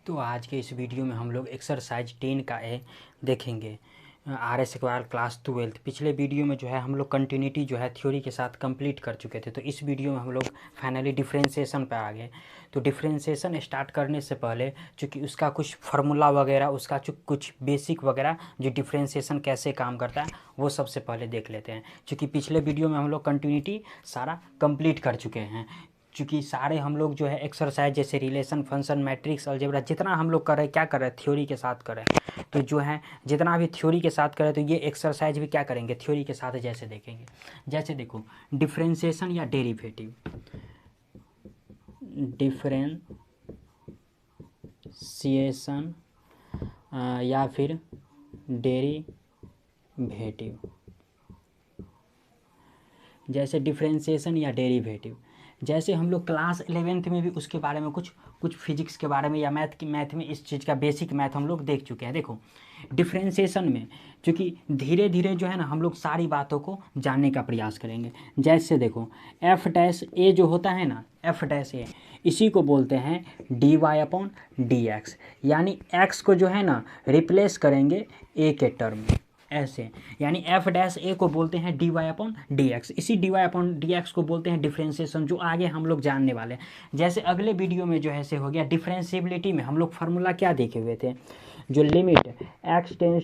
तो आज के इस वीडियो में हम लोग एक्सरसाइज 10 का देखेंगे। R square class 12। पिछले वीडियो में जो है हम लोग कंटिन्यूटी जो है थ्योरी के साथ कंप्लीट कर चुके थे। तो इस वीडियो में हम लोग फाइनली डिफरेंशिएशन पे आ गए। तो डिफरेंशिएशन स्टार्ट करने से पहले चूँकि उसका कुछ फार्मूला वगैरह, उसका कुछ बेसिक वगैरह जो डिफरेंशिएशन कैसे काम करता है वो सबसे पहले देख लेते हैं। चूँकि पिछले वीडियो में हम लोग कंटिन्यूटी सारा कंप्लीट कर चुके हैं। चूँकि सारे हम लोग जो है एक्सरसाइज जैसे रिलेशन, फंक्शन, मैट्रिक्स, अलजेब्रा जितना हम लोग कर रहे हैं, क्या कर रहे हैं, थ्योरी के साथ कर रहे हैं। तो जो है जितना भी थ्योरी के साथ करें तो ये एक्सरसाइज भी क्या करेंगे, थ्योरी के साथ जैसे देखेंगे। जैसे देखो डिफरेंशिएशन या डेरिवेटिव, डिफरेंशिएशन या फिर डेरिवेटिव। जैसे डिफरेंशिएशन या डेरिवेटिव, जैसे हम लोग क्लास 11th में भी उसके बारे में कुछ फिजिक्स के बारे में या मैथ में इस चीज़ का बेसिक मैथ हम लोग देख चुके हैं। देखो डिफरेंशिएशन में क्योंकि धीरे धीरे जो है ना हम लोग सारी बातों को जानने का प्रयास करेंगे। जैसे देखो एफ डैश ए जो होता है ना, एफ डैश ए, इसी को बोलते हैं D Y upon D x. यानी एक्स को जो है ना रिप्लेस करेंगे ए के टर्म में, ऐसे। यानी एफ डैश ए को बोलते हैं D Y upon D X. इसी D Y upon D X को बोलते हैं डिफरेंशिएशन, जो आगे हम लोग जानने वाले हैं। जैसे अगले वीडियो में जो है से हो गया डिफरेंशिएबिलिटी में हम लोग फार्मूला क्या देखे हुए थे, जो limit x tends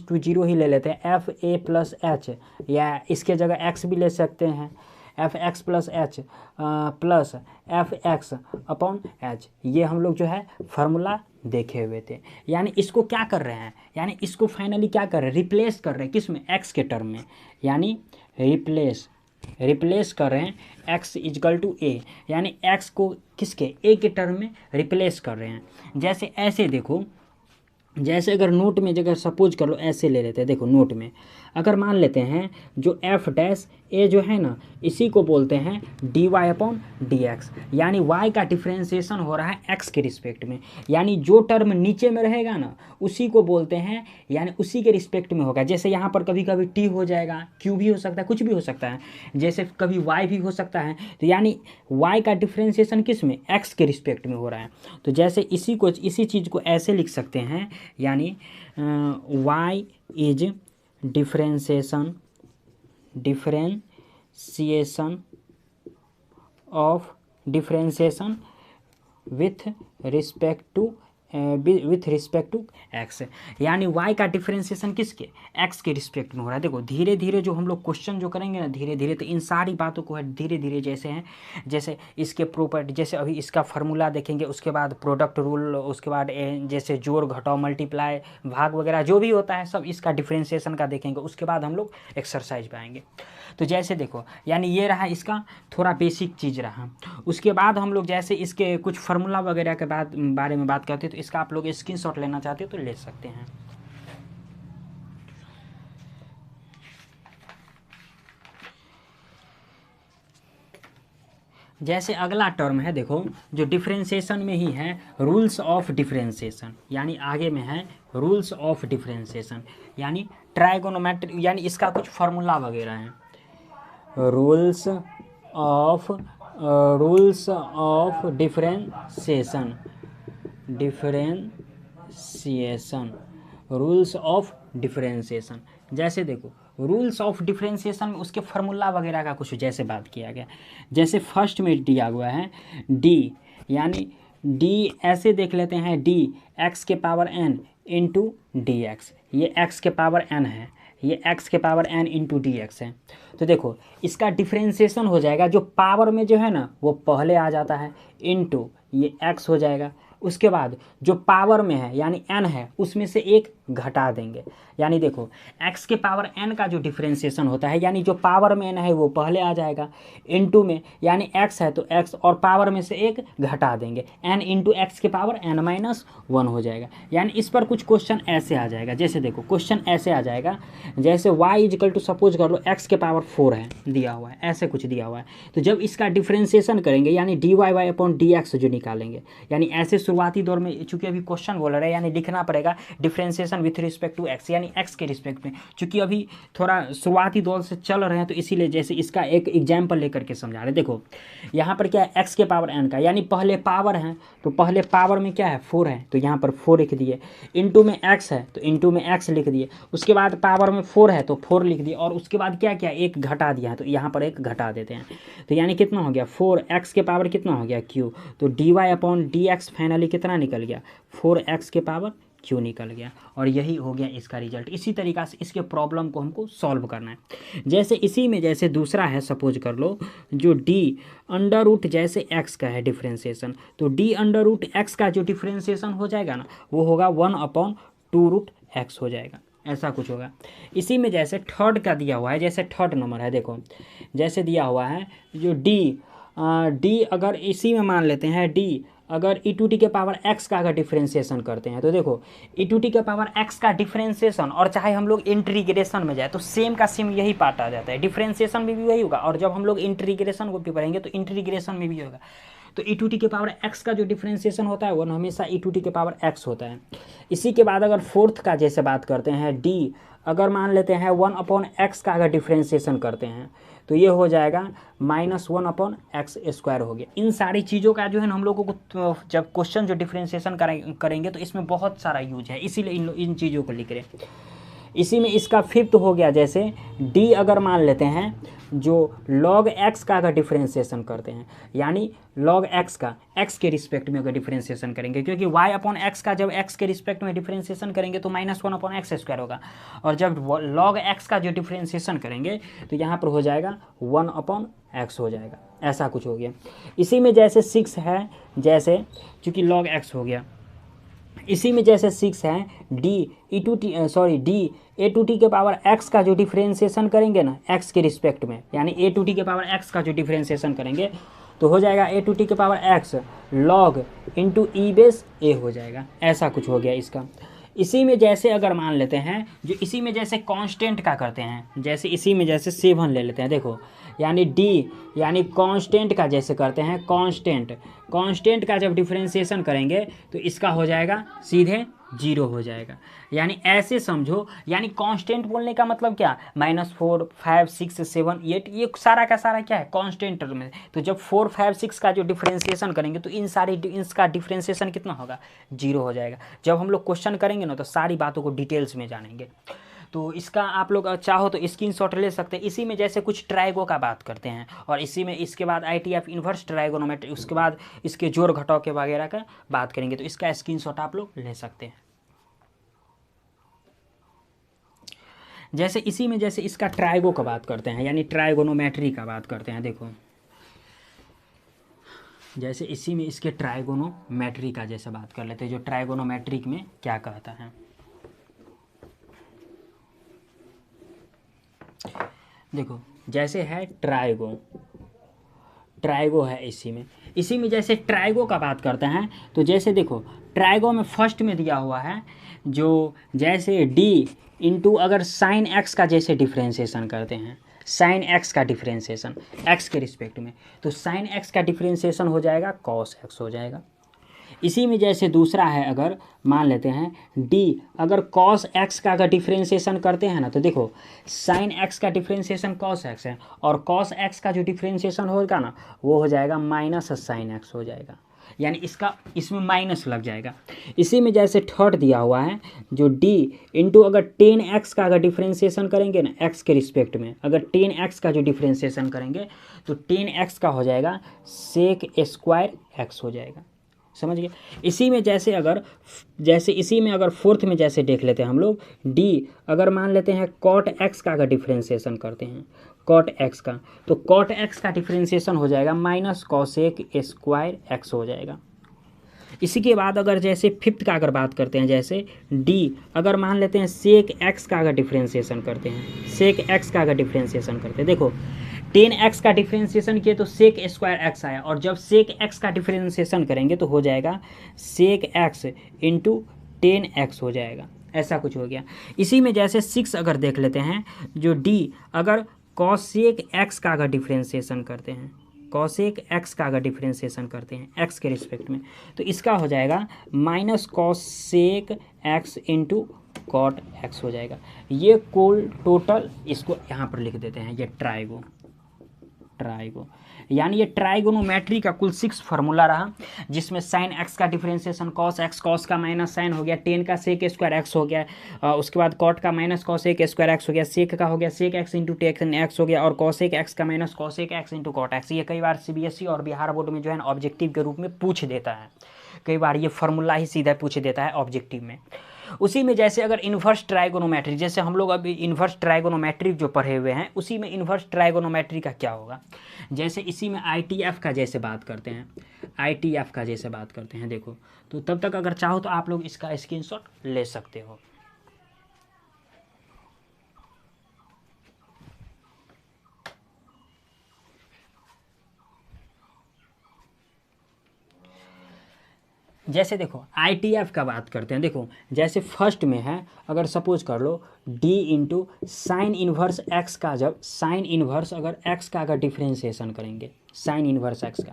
to zero ही ले लेते हैं, एफ ए प्लस एच, या इसके जगह x भी ले सकते हैं, F x plus H plus F x upon H. ये हम लोग जो है फार्मूला देखे हुए थे। यानी इसको क्या कर रहे हैं, यानी इसको फाइनली क्या कर रहे हैं, रिप्लेस कर रहे हैं किस में, x के टर्म में। यानी रिप्लेस कर रहे हैं x इजकल टू ए, यानी x को किसके, a के टर्म में रिप्लेस कर रहे हैं। जैसे ऐसे देखो, जैसे अगर नोट में जगह सपोज कर लो ऐसे ले लेते हैं। देखो नोट में अगर मान लेते हैं जो एफ डैश ए जो है ना, इसी को बोलते हैं D Y upon D x. यानी वाई का डिफरेंशिएशन हो रहा है एक्स के रिस्पेक्ट में। यानी जो टर्म नीचे में रहेगा ना उसी को बोलते हैं, यानी उसी के रिस्पेक्ट में होगा। जैसे यहाँ पर कभी कभी टी हो जाएगा, क्यू भी हो सकता है, कुछ भी हो सकता है, जैसे कभी वाई भी हो सकता है। तो यानी वाई का डिफरेंशिएशन किस में, एक्स के रिस्पेक्ट में हो रहा है। तो जैसे इसी चीज़ को ऐसे लिख सकते हैं, यानी y is differentiation of differentiation with respect to x. यानी y का डिफरेंशिएशन किसके, x के रिस्पेक्ट में हो रहा है। देखो धीरे धीरे जो हम लोग क्वेश्चन जो करेंगे ना, धीरे धीरे तो इन सारी बातों को है धीरे धीरे जैसे हैं, जैसे इसके प्रॉपर्टी, जैसे अभी इसका फार्मूला देखेंगे, उसके बाद प्रोडक्ट रूल, उसके बाद जैसे जोड़ घटाव मल्टीप्लाई भाग वगैरह जो भी होता है सब इसका डिफरेंशिएशन का देखेंगे। उसके बाद हम लोग एक्सरसाइज पे आएंगे। तो जैसे देखो यानी ये रहा इसका थोड़ा बेसिक चीज़ रहा। उसके बाद हम लोग जैसे इसके कुछ फार्मूला वगैरह के बारे में बात करते हैं, तो इसका आप लोग स्क्रीनशॉट लेना चाहते हो तो ले सकते हैं। जैसे अगला टर्म है देखो, जो डिफरेंशिएशन में ही है, रूल्स ऑफ डिफरेंशिएशन। यानी आगे में है रूल्स ऑफ डिफरेंशिएशन, यानी ट्राइगोनोमेट्री, यानी इसका कुछ फार्मूला वगैरह है। Rules of differentiation, rules of differentiation. जैसे देखो रूल्स ऑफ डिफरेंशिएशन में उसके फार्मूला वगैरह का कुछ जैसे बात किया गया। जैसे फर्स्ट में दिया हुआ है डी, यानी डी ऐसे देख लेते हैं, डी एक्स के power n into d x. ये एक्स के पावर एन है, ये x के power n into d x है। तो देखो इसका डिफरेंशिएशन हो जाएगा, जो पावर में जो है ना वो पहले आ जाता है, इंटू ये x हो जाएगा। उसके बाद जो पावर में है यानी n है उसमें से एक घटा देंगे। यानी देखो x के पावर n का जो डिफरेंशिएशन होता है, यानी जो पावर में n है वो पहले आ जाएगा, इंटू में यानी x है तो x और पावर में से एक घटा देंगे, n इंटू एक्स के पावर n माइनस 1 हो जाएगा। यानी इस पर कुछ क्वेश्चन ऐसे आ जाएगा। जैसे देखो क्वेश्चन ऐसे आ जाएगा, जैसे y इजकल टू सपोज कर लो x के पावर 4 है दिया हुआ है, ऐसे कुछ दिया हुआ है। तो जब इसका डिफरेंशिएशन करेंगे यानी d y y upon D x जो निकालेंगे, यानी ऐसे शुरुआती दौर में, चूंकि अभी क्वेश्चन बोल रहा है यानी लिखना पड़ेगा differentiation with respect to x, यानी एक्स के रिस्पेक्ट में, चूंकि अभी थोड़ा शुरुआती दौर से चल रहे हैं तो इसीलिए जैसे इसका एक एग्जाम्पल लेकर के समझा रहे। देखो यहाँ पर क्या है, एक्स के पावर एन का, यानी पहले पावर है तो पहले पावर में क्या है 4 है तो यहाँ पर 4 लिख दिए, इंटू में एक्स है तो इंटू में एक्स लिख दिए, उसके बाद पावर में 4 है तो 4 लिख दिए, और उसके बाद क्या क्या एक घटा दिया है तो यहाँ पर एक घटा देते हैं। तो यानी कितना हो गया 4x के पावर कितना हो गया q, तो dy/dx फाइनली कितना निकल गया 4x के पावर q निकल गया, और यही हो गया इसका रिजल्ट। इसी तरीक़ा से इसके प्रॉब्लम को हमको सॉल्व करना है। जैसे इसी में जैसे दूसरा है, सपोज कर लो जो d√, जैसे x का है डिफ्रेंसिएशन, तो d√x का जो डिफ्रेंसिएशन हो जाएगा ना वो होगा 1/2√x हो जाएगा, ऐसा कुछ होगा। इसी में जैसे थर्ड का दिया हुआ है, जैसे थर्ड नंबर है, देखो जैसे दिया हुआ है जो d अगर इसी में मान लेते हैं d अगर e⁻t के पावर x का अगर डिफ्रेंसिएशन करते हैं तो देखो e⁻t के पावर x का डिफ्रेंसिएशन, और चाहे हम लोग इंटीग्रेशन में जाए तो सेम का सेम यही पार्ट आ जाता है, डिफ्रेंसिएशन में भी वही होगा, और जब हम लोग इंटीग्रेशन को भी पढ़ेंगे तो इंटीग्रेशन में भी होगा। तो e⁻t के पावर x का जो डिफ्रेंसिएशन होता है वो हमेशा e⁻t के पावर x होता है। इसी के बाद अगर फोर्थ का जैसे बात करते हैं d अगर मान लेते हैं 1/x का अगर डिफ्रेंसिएशन करते हैं तो ये हो जाएगा -1/x² हो गया। इन सारी चीज़ों का जो है हम लोगों को जब क्वेश्चन जो डिफ्रेंसिएशन करेंगे तो इसमें बहुत सारा यूज है, इसीलिए इन चीज़ों को लिख रहे हैं। इसी में इसका फिफ्थ हो गया, जैसे d अगर मान लेते हैं जो log x का अगर डिफ्रेंसिएशन करते हैं, यानी log x का x के रिस्पेक्ट में अगर डिफ्रेंसिएशन करेंगे, क्योंकि y/x का जब x के रिस्पेक्ट में डिफ्रेंसिएशन करेंगे तो -1/x² होगा, और जब log x का जो डिफ्रेंसिएशन करेंगे तो यहाँ पर हो जाएगा 1/x हो जाएगा, ऐसा कुछ हो गया। इसी में जैसे 6 है, जैसे चूँकि log x हो गया, इसी में जैसे 6 है a2t के पावर x का जो डिफ्रेंसिएशन करेंगे ना x के रिस्पेक्ट में, यानी a2t के पावर x का जो डिफ्रेंसिएशन करेंगे तो हो जाएगा a2t के power x log into e⁻a हो जाएगा, ऐसा कुछ हो गया इसका। इसी में जैसे अगर मान लेते हैं जो इसी में जैसे कांस्टेंट का करते हैं, जैसे इसी में जैसे 7 ले लेते हैं, देखो यानी d यानी कांस्टेंट का जैसे करते हैं, कांस्टेंट का जब डिफ्रेंसिएशन करेंगे तो इसका हो जाएगा सीधे 0 हो जाएगा। यानी ऐसे समझो, यानी कांस्टेंट बोलने का मतलब क्या, -4, 5, 6, 7, 8 ये सारा का सारा क्या है कांस्टेंट में। तो जब 4, 5, 6 का जो डिफ्रेंसिएशन करेंगे तो इसका डिफ्रेंसिएशन कितना होगा 0 हो जाएगा। जब हम लोग क्वेश्चन करेंगे ना तो सारी बातों को डिटेल्स में जानेंगे। तो इसका आप लोग चाहो तो स्क्रीनशॉट ले सकते हैं। इसी में जैसे कुछ ट्राइगो का बात करते हैं, और इसी में इसके बाद ITF इन्वर्स ट्राइगोनोमेट्री, उसके बाद इसके जोड़ घटाव के वगैरह का बात करेंगे, तो इसका स्क्रीनशॉट आप लोग ले सकते हैं। जैसे इसी में जैसे इसका ट्राइगो का बात करते हैं, यानी ट्राइगोनोमेट्री का बात करते हैं। देखो जैसे इसी में इसके ट्राइगोनोमेट्री का जैसे बात कर लेते हैं, जो ट्राइगोनोमेट्रिक में क्या कहता है। देखो जैसे है ट्राइगो है, इसी में जैसे ट्राइगो का बात करते हैं तो जैसे देखो ट्राइगो में फर्स्ट में दिया हुआ है जो जैसे d इंटू अगर साइन x का जैसे डिफ्रेंसिएशन करते हैं, साइन x का डिफ्रेंसिएशन x के रिस्पेक्ट में, तो साइन x का डिफ्रेंसिएशन हो जाएगा कॉस x हो जाएगा। इसी में जैसे दूसरा है, अगर मान लेते हैं d अगर cos x का अगर डिफ्रेंसिएशन करते हैं ना तो देखो sin x का डिफ्रेंसिएशन cos x है, और cos x का जो डिफ्रेंसिएशन होगा ना वो हो जाएगा -sin x हो जाएगा, यानी इसमें माइनस लग जाएगा। इसी में जैसे थर्ड दिया हुआ है जो d इंटू अगर 10x का अगर डिफ्रेंसिएशन करेंगे ना x के रिस्पेक्ट में, अगर 10x का जो डिफ्रेंसिएशन करेंगे तो 10x का हो जाएगा sec² x हो जाएगा, समझ गए। इसी में जैसे इसी में अगर फोर्थ में जैसे देख लेते हैं हम लोग d अगर मान लेते हैं cot x का अगर डिफ्रेंसिएशन करते हैं cot x का, तो cot x का डिफ्रेंसिएशन हो जाएगा -cosec² x हो जाएगा। इसी के बाद अगर जैसे फिफ्थ का अगर बात करते हैं, जैसे d अगर मान लेते हैं sec x का अगर डिफ्रेंसिएशन करते हैं, sec x का अगर डिफ्रेंसिएशन करते हैं, देखो 10x का डिफ्रेंसिएशन किए तो sec² x आया, और जब sec x का डिफ्रेंसिएशन करेंगे तो हो जाएगा sec x इंटू 10x हो जाएगा, ऐसा कुछ हो गया। इसी में जैसे 6 अगर देख लेते हैं जो d अगर cosec x का अगर डिफ्रेंसिएशन करते हैं, कॉसेक एक्स का अगर डिफ्रेंसिएशन करते हैं एक्स के रिस्पेक्ट में, तो इसका हो जाएगा minus cosec x into cot x हो जाएगा। ये कुल टोटल, इसको यहाँ पर लिख देते हैं, ये ट्राइगो यानी ये ट्राइगोनोमेट्री का कुल 6 फार्मूला रहा, जिसमें साइन एक्स का डिफरेंशिएशन कॉस एक्स, कॉस का माइनस साइन हो गया, टेन का सेक स्क्वायर एक्स हो गया, उसके बाद कॉट का माइनस कॉसेक स्क्वायर एक्स हो गया, सेक का हो गया sec x into tan x हो गया, और कॉसेक एक्स का minus cosec x into cot x. ये कई बार सीबीएसई और बिहार बोर्ड में जो है ना ऑब्जेक्टिव के रूप में पूछ देता है, कई बार ये फार्मूला ही सीधा पूछ देता है ऑब्जेक्टिव में। उसी में जैसे अगर इन्वर्स ट्राइगोनोमेट्री, जैसे हम लोग अभी इन्वर्स ट्राइगोनोमेट्री जो पढ़े हुए हैं, उसी में इन्वर्स ट्राइगोनोमेट्री का क्या होगा, जैसे इसी में आईटीएफ का जैसे बात करते हैं, आईटीएफ का जैसे बात करते हैं, देखो तो तब तक अगर चाहो तो आप लोग इसका स्क्रीनशॉट ले सकते हो। जैसे देखो आईटीएफ का बात करते हैं, देखो जैसे फर्स्ट में है, अगर सपोज कर लो d into sign inverse x का, जब साइन इन्वर्स अगर एक्स का अगर डिफ्रेंशिएशन करेंगे, साइन इन्वर्स एक्स का,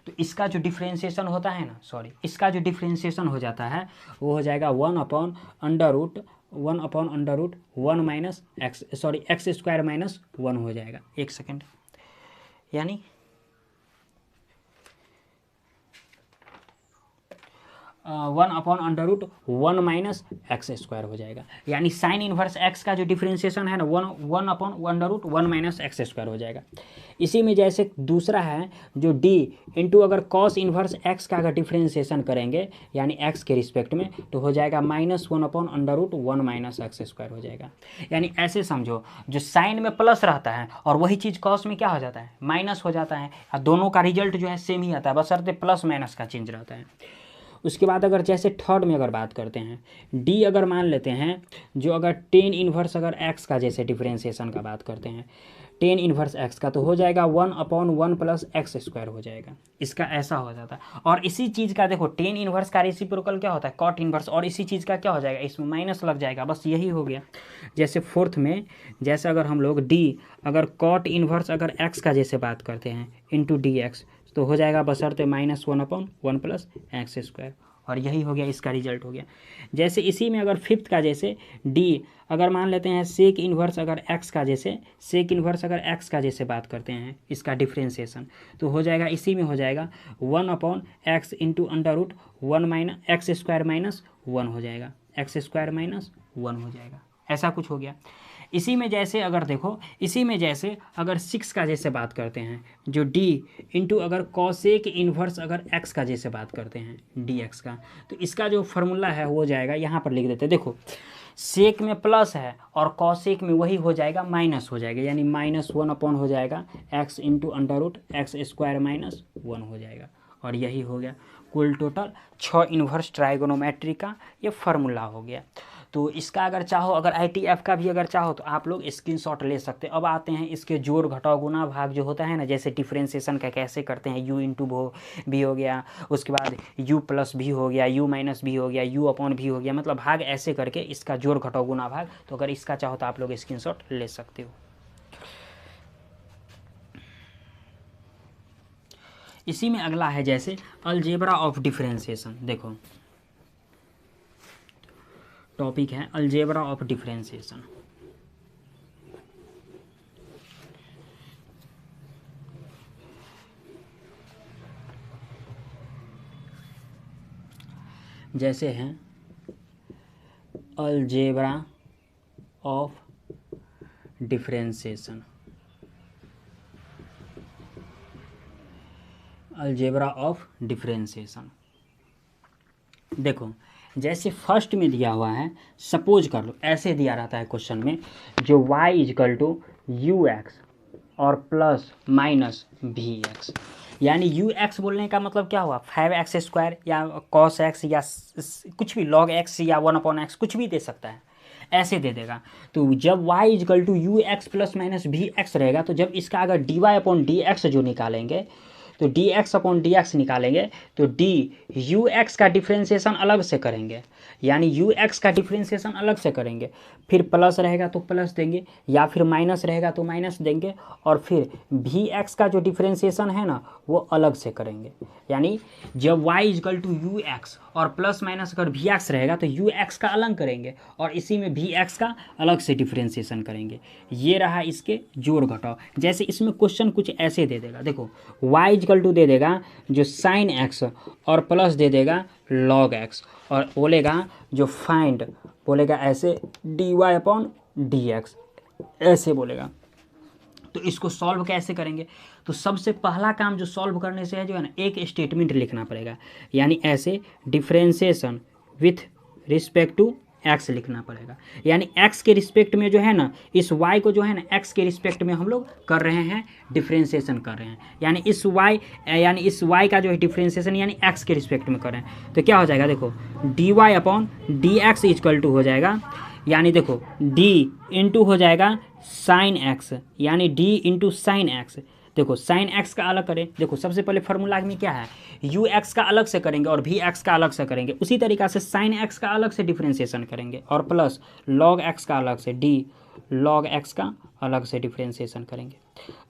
तो इसका जो डिफ्रेंशिएशन होता है ना, सॉरी इसका जो डिफ्रेंशिएशन हो जाता है वो हो जाएगा 1/√1 minus x, sorry x square minus 1 हो जाएगा। एक सेकेंड, यानी 1/√1 माइनस एक्स स्क्वायर हो जाएगा, यानी साइन इन्वर्स एक्स का जो डिफरेंशिएशन है ना 1/√1 माइनस एक्स स्क्वायर हो जाएगा। इसी में जैसे दूसरा है जो d इंटू अगर कॉस इन्वर्स एक्स का अगर डिफरेंशिएशन करेंगे यानी एक्स के रिस्पेक्ट में, तो हो जाएगा -1/√1 माइनस एक्स स्क्वायर हो जाएगा। यानी ऐसे समझो, जो साइन में प्लस रहता है और वही चीज़ कॉस में क्या हो जाता है, माइनस हो जाता है, और दोनों का रिजल्ट जो है सेम ही आता है, बशर्ते प्लस माइनस का चेंज रहता है। उसके बाद अगर जैसे थर्ड में अगर बात करते हैं, d अगर मान लेते हैं, जो अगर टेन इन्वर्स अगर x का जैसे डिफरेंशिएशन का बात करते हैं, टेन इन्वर्स x का, तो हो जाएगा 1/1 प्लस एक्स स्क्वायर हो जाएगा। इसका ऐसा हो जाता है। और इसी चीज़ का देखो टेन इन्वर्स का रेसिप्रोकल क्या होता है, कॉट इन्वर्स, और इसी चीज़ का क्या हो जाएगा, इसमें माइनस लग जाएगा, बस यही हो गया। जैसे फोर्थ में जैसे अगर हम लोग d अगर कॉट इन्वर्स अगर x का जैसे बात करते हैं इंटू dx, तो हो जाएगा बशर्ते -1/1 प्लस एक्स स्क्वायर, और यही हो गया, इसका रिजल्ट हो गया। जैसे इसी में अगर फिफ्थ का जैसे d अगर मान लेते हैं सेक इन्वर्स अगर x का जैसे, सेक इन्वर्स अगर x का जैसे बात करते हैं इसका डिफ्रेंशिएशन, तो हो जाएगा इसी में हो जाएगा 1/x into √1 minus x square minus 1 हो जाएगा, एक्स स्क्वायर माइनस 1 हो जाएगा, ऐसा कुछ हो गया। इसी में जैसे अगर देखो, इसी में जैसे अगर 6 का जैसे बात करते हैं, जो d इंटू अगर कॉसेक इन्वर्स अगर x का जैसे बात करते हैं dx का, तो इसका जो फार्मूला है वो जाएगा, यहाँ पर लिख देते हैं, देखो सेक में प्लस है और कॉसेक में वही हो जाएगा माइनस हो जाएगा, यानी -1 हो जाएगा x into √x square minus 1 हो जाएगा, और यही हो गया कुल टोटल 6 इन्वर्स ट्राइगोनोमेट्री का ये फार्मूला हो गया। तो इसका अगर चाहो, अगर आईटीएफ का भी अगर चाहो तो आप लोग स्क्रीनशॉट ले सकते हैं। अब आते हैं इसके जोड़ घटाव गुना भाग जो होता है ना, जैसे डिफरेंशिएशन का कैसे करते हैं, u इंटू भी हो गया, उसके बाद u प्लस भी हो गया, u माइनस भी हो गया, u अपॉन भी हो गया, मतलब भाग ऐसे करके इसका जोड़ घटाव गुना भाग। तो अगर इसका चाहो तो आप लोग स्क्रीनशॉट ले सकते हो। इसी में अगला है जैसे अलजेब्रा ऑफ डिफरेंशिएशन। देखो टॉपिक है अलजेब्रा ऑफ डिफरेंशिएशन। जैसे हैं algebra of differentiation, algebra of differentiation. देखो जैसे फर्स्ट में दिया हुआ है, सपोज कर लो ऐसे दिया रहता है क्वेश्चन में, जो y equal to u x और प्लस माइनस भी एक्स, यानी यू एक्स बोलने का मतलब क्या हुआ, 5x स्क्वायर या कॉस एक्स या कुछ भी log x या 1/x कुछ भी दे सकता है, ऐसे दे देगा। तो जब y equal to u x plus minus v x रहेगा, तो जब इसका अगर dy अपॉन डी एक्स जो निकालेंगे, तो D x upon D x निकालेंगे तो डी यू एक्स का डिफ्रेंसिएशन अलग से करेंगे, यानी यू एक्स का डिफ्रेंसिएशन अलग से करेंगे, फिर प्लस रहेगा तो प्लस देंगे या फिर माइनस रहेगा तो माइनस देंगे, और फिर वी एक्स का जो डिफ्रेंसिएशन है ना वो अलग से करेंगे। यानी जब y equal to u x और प्लस माइनस अगर वी एक्स रहेगा तो यू एक्स का अलग करेंगे और इसी में वी एक्स का अलग से डिफ्रेंसिएशन करेंगे। ये रहा इसके जोड़ घटाव। जैसे इसमें क्वेश्चन कुछ ऐसे दे देगा, देखो y इजकल टू दे देगा जो साइन एक्स और प्लस दे देगा लॉग एक्स, और बोलेगा जो फाइंड बोलेगा ऐसे d Y upon D x ऐसे बोलेगा। तो इसको सॉल्व कैसे करेंगे? तो सबसे पहला काम जो सॉल्व करने से है जो है ना, एक स्टेटमेंट लिखना पड़ेगा, यानी ऐसे differentiation with respect to x लिखना पड़ेगा। यानी एक्स के रिस्पेक्ट में जो है ना, इस वाई को जो है ना एक्स के रिस्पेक्ट में हम लोग कर रहे हैं, डिफ्रेंसिएशन कर रहे हैं, यानी इस वाई का जो है डिफ्रेंसिएशन यानी एक्स के रिस्पेक्ट में कर रहे हैं। तो क्या हो जाएगा, देखो d Y upon D x equal to हो जाएगा, यानी देखो d इंटू हो जाएगा साइन एक्स, यानी d इंटू साइन एक्स। देखो साइन एक्स का अलग करें, देखो सबसे पहले फार्मूला में क्या है, यू एक्स का अलग से करेंगे और वी एक्स का अलग से करेंगे, उसी तरीक़ा से साइन एक्स का अलग से डिफ्रेंसिएशन करेंगे और प्लस लॉग एक्स का अलग से, डी लॉग एक्स का अलग से डिफ्रेंसिएशन करेंगे।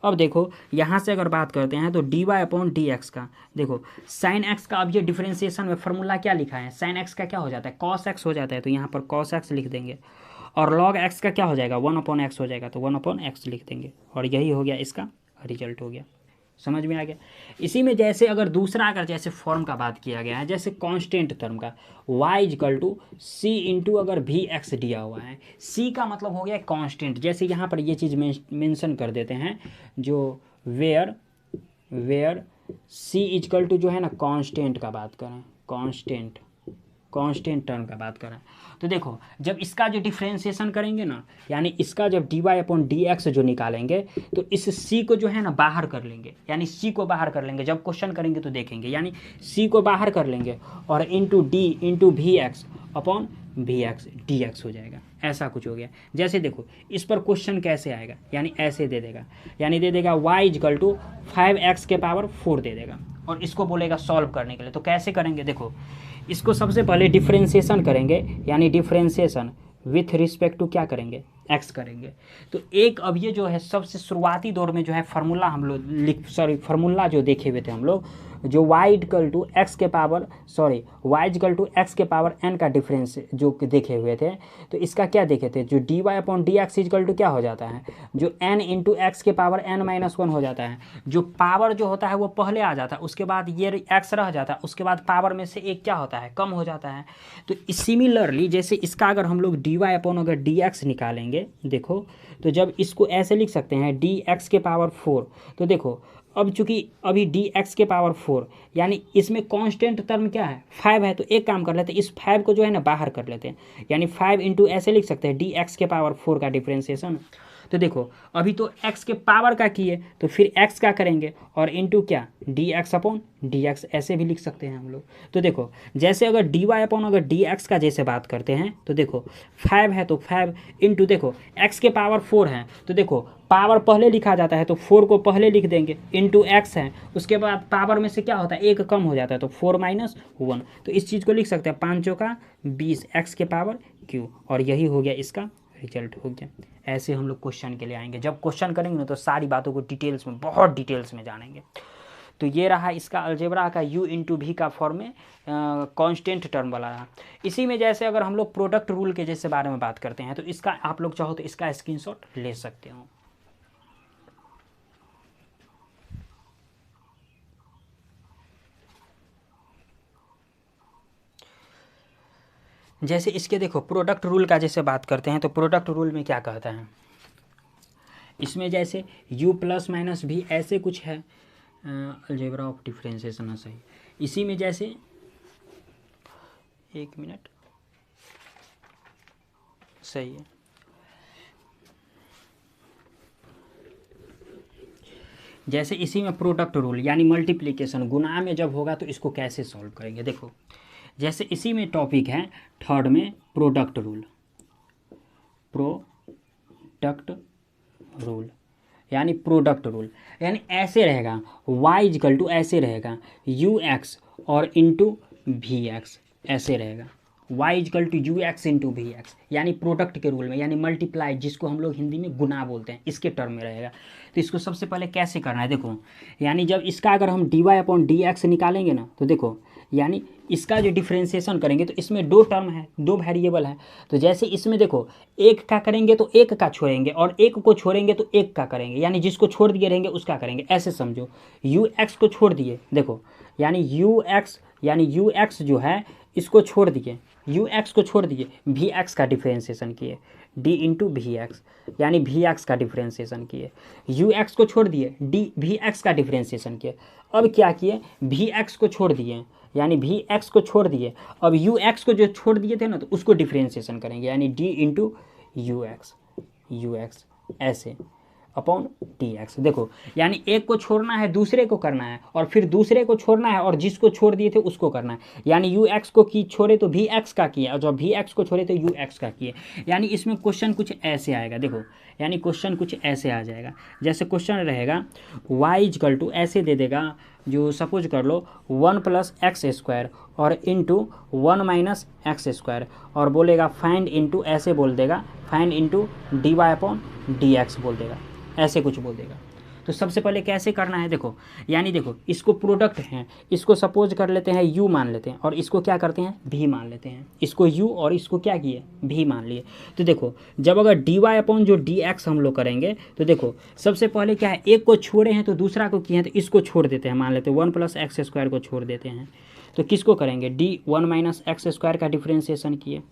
अब देखो यहाँ से अगर बात करते हैं तो d Y upon D x का, देखो साइन एक्स का अब ये डिफ्रेंसिएशन में फार्मूला क्या लिखा है, साइन एक्स का क्या हो जाता है, कॉस एक्स हो जाता है, तो यहाँ पर कॉस एक्स लिख देंगे, और लॉग एक्स का क्या हो जाएगा, 1/x हो जाएगा, तो 1/x लिख देंगे, और यही हो गया इसका रिजल्ट हो गया। समझ में आ गया। इसी में जैसे अगर दूसरा अगर जैसे फॉर्म का बात किया गया है, जैसे कांस्टेंट टर्म का y equal to c into अगर भी एक्स दिया हुआ है, c का मतलब हो गया कांस्टेंट। जैसे यहाँ पर ये चीज़ मेंशन कर देते हैं जो वेयर c इजकल टू जो है ना कांस्टेंट का बात करें, कांस्टेंट टर्म का बात करें, तो देखो जब इसका जो डिफ्रेंसिएशन करेंगे ना, यानी इसका जब d Y upon D x जो निकालेंगे तो इस सी को जो है ना बाहर कर लेंगे, यानी सी को बाहर कर लेंगे, जब क्वेश्चन करेंगे तो देखेंगे, यानी सी को बाहर कर लेंगे और into d into v x upon v x d x हो जाएगा। ऐसा कुछ हो गया। जैसे देखो इस पर क्वेश्चन कैसे आएगा, यानी ऐसे दे देगा, यानी दे देगा y इजकल टू 5x के पावर 4 दे देगा और इसको बोलेगा सॉल्व करने के लिए। तो कैसे करेंगे, देखो इसको सबसे पहले डिफ्रेंसिएशन करेंगे, यानी डिफ्रेंसिएशन विथ रिस्पेक्ट टू क्या करेंगे, x करेंगे। तो एक अब ये जो है सबसे शुरुआती दौर में जो है फार्मूला हम लोग फार्मूला जो देखे हुए थे हम लोग, जो y इक्वल टू एक्स के power y equal to x के पावर n का डिफरेंस जो देखे हुए थे, तो इसका क्या देखे थे, जो dy upon D x equal to क्या हो जाता है, जो n इंटू एक्स के पावर n-1 हो जाता है। जो पावर जो होता है वो पहले आ जाता है, उसके बाद ये x रह जाता है, उसके बाद पावर में से एक क्या होता है, कम हो जाता है। तो सिमिलरली जैसे इसका अगर हम लोग dy अपॉन अगर dx निकालेंगे, देखो तो जब इसको ऐसे लिख सकते हैं dx के पावर 4, तो देखो अब चूंकि अभी dx के पावर 4 यानी इसमें कांस्टेंट टर्म क्या है 5 है, तो एक काम कर लेते हैं, इस 5 को जो है ना बाहर कर लेते हैं, यानी 5 इंटू ऐसे लिख सकते हैं dx के पावर 4 का डिफ्रेंसिएशन। तो देखो अभी तो x के पावर का किए तो फिर x का करेंगे और इंटू क्या dx अपॉन dx ऐसे भी लिख सकते हैं हम लोग। तो देखो जैसे अगर dy अपॉन अगर dx का जैसे बात करते हैं, तो देखो 5 है तो 5 इंटू देखो x के पावर 4 है, तो देखो पावर पहले लिखा जाता है तो 4 को पहले लिख देंगे, इंटू x है, उसके बाद पावर में से क्या होता है, एक कम हो जाता है, तो 4 माइनस 1, तो इस चीज़ को लिख सकते हैं 5 चौका 20 x के पावर q, और यही हो गया इसका रिजल्ट हो गया। ऐसे हम लोग क्वेश्चन के लिए आएंगे, जब क्वेश्चन करेंगे ना तो सारी बातों को डिटेल्स में बहुत डिटेल्स में जानेंगे। तो ये रहा इसका अलजेब्रा का u इंटू भी का फॉर्म में कांस्टेंट टर्म वाला रहा। इसी में जैसे अगर हम लोग प्रोडक्ट रूल के जैसे बारे में बात करते हैं, तो इसका आप लोग चाहो तो इसका स्क्रीनशॉट ले सकते हो। जैसे इसके देखो प्रोडक्ट रूल का जैसे बात करते हैं, तो प्रोडक्ट रूल में क्या कहता है, इसमें जैसे u प्लस माइनस भी ऐसे कुछ है, अलजेब्रा ऑफ डिफरेंशिएशन है सही। इसी में जैसे एक मिनट सही है, जैसे इसी में प्रोडक्ट रूल यानी मल्टीप्लिकेशन गुणा में जब होगा तो इसको कैसे सॉल्व करेंगे। देखो जैसे इसी में टॉपिक है थर्ड में प्रोडक्ट रूल यानी प्रोडक्ट रूल, यानी ऐसे रहेगा y इजकल टू ऐसे रहेगा यू एक्स और इंटू वी एक्स, ऐसे रहेगा y equal to u x into v x, यानी प्रोडक्ट के रूल में, यानी मल्टीप्लाई, जिसको हम लोग हिंदी में गुना बोलते हैं, इसके टर्म में रहेगा। तो इसको सबसे पहले कैसे करना है देखो, यानी जब इसका अगर हम d Y upon D x निकालेंगे ना, तो देखो यानी इसका जो डिफ्रेंसिएशन करेंगे तो इसमें दो टर्म है, दो वेरिएबल है। तो जैसे इसमें देखो एक का करेंगे तो एक का छोड़ेंगे, और एक को छोड़ेंगे तो एक का करेंगे, यानी जिसको छोड़ दिए रहेंगे उसका करेंगे, ऐसे समझो। यू एक्स को छोड़ दिए, देखो यानी यू एक्स जो है इसको छोड़ दिए, यू एक्स को छोड़ दिए, वी एक्स का डिफ्रेंसिएशन किए, डी इंटू वी एक्स, यानी वी एक्स का डिफ्रेंसिएशन किए, यू एक्स को छोड़ दिए, डी वी एक्स का डिफ्रेंसिएशन किए। अब क्या किए, वी एक्स को छोड़ दिए, यानी वी एक्स को छोड़ दिए, अब यू एक्स को जो छोड़ दिए थे ना तो उसको डिफ्रेंसिएशन करेंगे, यानी डी इंटू यू एक्स ऐसे अपॉन डी एक्स। देखो यानी एक को छोड़ना है दूसरे को करना है, और फिर दूसरे को छोड़ना है और जिसको छोड़ दिए थे उसको करना है, यानी यू एक्स को की छोड़े तो वी एक्स का किए, और जब वी एक्स को छोड़े तो यू एक्स का किए। यानी इसमें क्वेश्चन कुछ ऐसे आएगा, देखो यानी क्वेश्चन कुछ ऐसे आ जाएगा, जैसे क्वेश्चन रहेगा वाई इजकल टू ऐसे दे देगा, जो सपोज कर लो 1 प्लस एक्स स्क्वायर और इंटू 1 माइनस एक्स स्क्वायर, और बोलेगा फाइंड इंटू, ऐसे बोल देगा find into d Y upon D x बोल देगा, ऐसे कुछ बोल देगा। तो सबसे पहले कैसे करना है देखो, यानी देखो इसको प्रोडक्ट हैं, इसको सपोज कर लेते हैं u मान लेते हैं, और इसको क्या करते हैं v मान लेते हैं, इसको u और इसको क्या किए v मान लिए। तो देखो जब अगर डी वाई अपॉन जो डी एक्स हम लोग करेंगे, तो देखो सबसे पहले क्या है, एक को छोड़े हैं तो दूसरा को किए हैं, तो इसको छोड़ देते हैं, मान लेते हैं 1 प्लस एक्स स्क्वायर को छोड़ देते हैं, तो किसको करेंगे डी 1 माइनस एक्स स्क्वायर का डिफ्रेंसिएशन किए।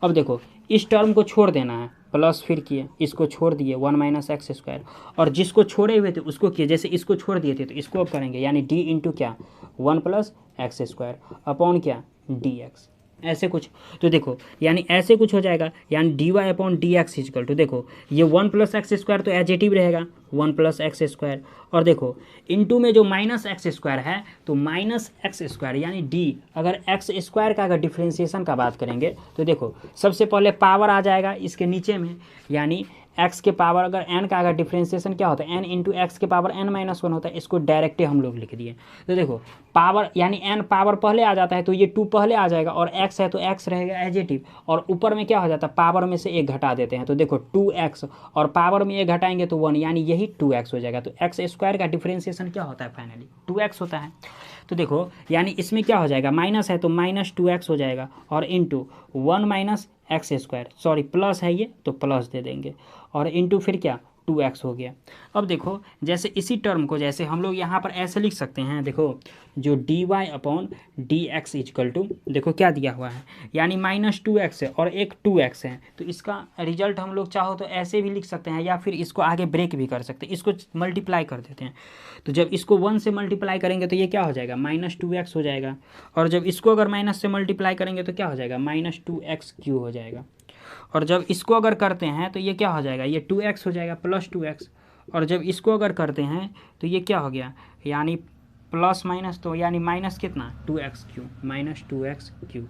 अब देखो इस टर्म को छोड़ देना है, प्लस फिर किए, इसको छोड़ दिए 1 माइनस एक्स स्क्वायर, और जिसको छोड़े हुए थे उसको किए, जैसे इसको छोड़ दिए थे तो इसको अब करेंगे, यानी डी इंटू क्या 1 प्लस एक्स स्क्वायर अपॉन क्या डी एक्स, ऐसे कुछ। तो देखो यानी ऐसे कुछ हो जाएगा, यानी d Y upon D x equal to, देखो ये 1 प्लस एक्स स्क्वायर तो एजेटिव रहेगा 1 प्लस एक्स स्क्वायर, और देखो इंटू में जो माइनस एक्स स्क्वायर है तो माइनस एक्स स्क्वायर, यानी डी, अगर एक्स स्क्वायर का अगर डिफ्रेंसिएशन का बात करेंगे तो देखो सबसे पहले पावर आ जाएगा इसके नीचे में, यानी एक्स के पावर, अगर एन का अगर डिफ्रेंसिएशन क्या होता है एन इंटू एक्स के पावर एन माइनस 1 होता है, इसको डायरेक्ट हम लोग लिख दिए। तो देखो पावर यानी एन पावर पहले आ जाता है तो ये 2 पहले आ जाएगा, और एक्स है तो एक्स रहेगा एजेटिव, और ऊपर में क्या हो जाता है पावर में से एक घटा देते हैं, तो देखो 2x और पावर में एक घटाएंगे तो 1, यानी यही 2x हो जाएगा। तो एक्स स्क्वायर का डिफ्रेंसिएशन क्या होता है फाइनली 2x होता है। तो देखो यानी इसमें क्या हो जाएगा, माइनस है तो माइनस 2x हो जाएगा, और into 1 minus x square, sorry plus है ये तो प्लस दे देंगे, और इंटू फिर क्या 2x हो गया। अब देखो जैसे इसी टर्म को जैसे हम लोग यहाँ पर ऐसे लिख सकते हैं, देखो जो d Y upon D x equal to, देखो क्या दिया हुआ है, यानी माइनस 2x है और एक 2x है, तो इसका रिजल्ट हम लोग चाहो तो ऐसे भी लिख सकते हैं, या फिर इसको आगे ब्रेक भी कर सकते हैं, इसको मल्टीप्लाई कर देते हैं। तो जब इसको 1 से मल्टीप्लाई करेंगे तो ये क्या हो जाएगा माइनस 2x हो जाएगा, और जब इसको अगर माइनस से मल्टीप्लाई करेंगे तो क्या हो जाएगा माइनस 2x³ हो जाएगा, और जब इसको अगर करते हैं तो ये क्या हो जाएगा, ये 2x हो जाएगा प्लस 2x, और जब इसको अगर करते हैं तो ये क्या हो गया, यानी प्लस माइनस, तो यानी माइनस कितना 2x³ माइनस 2x³,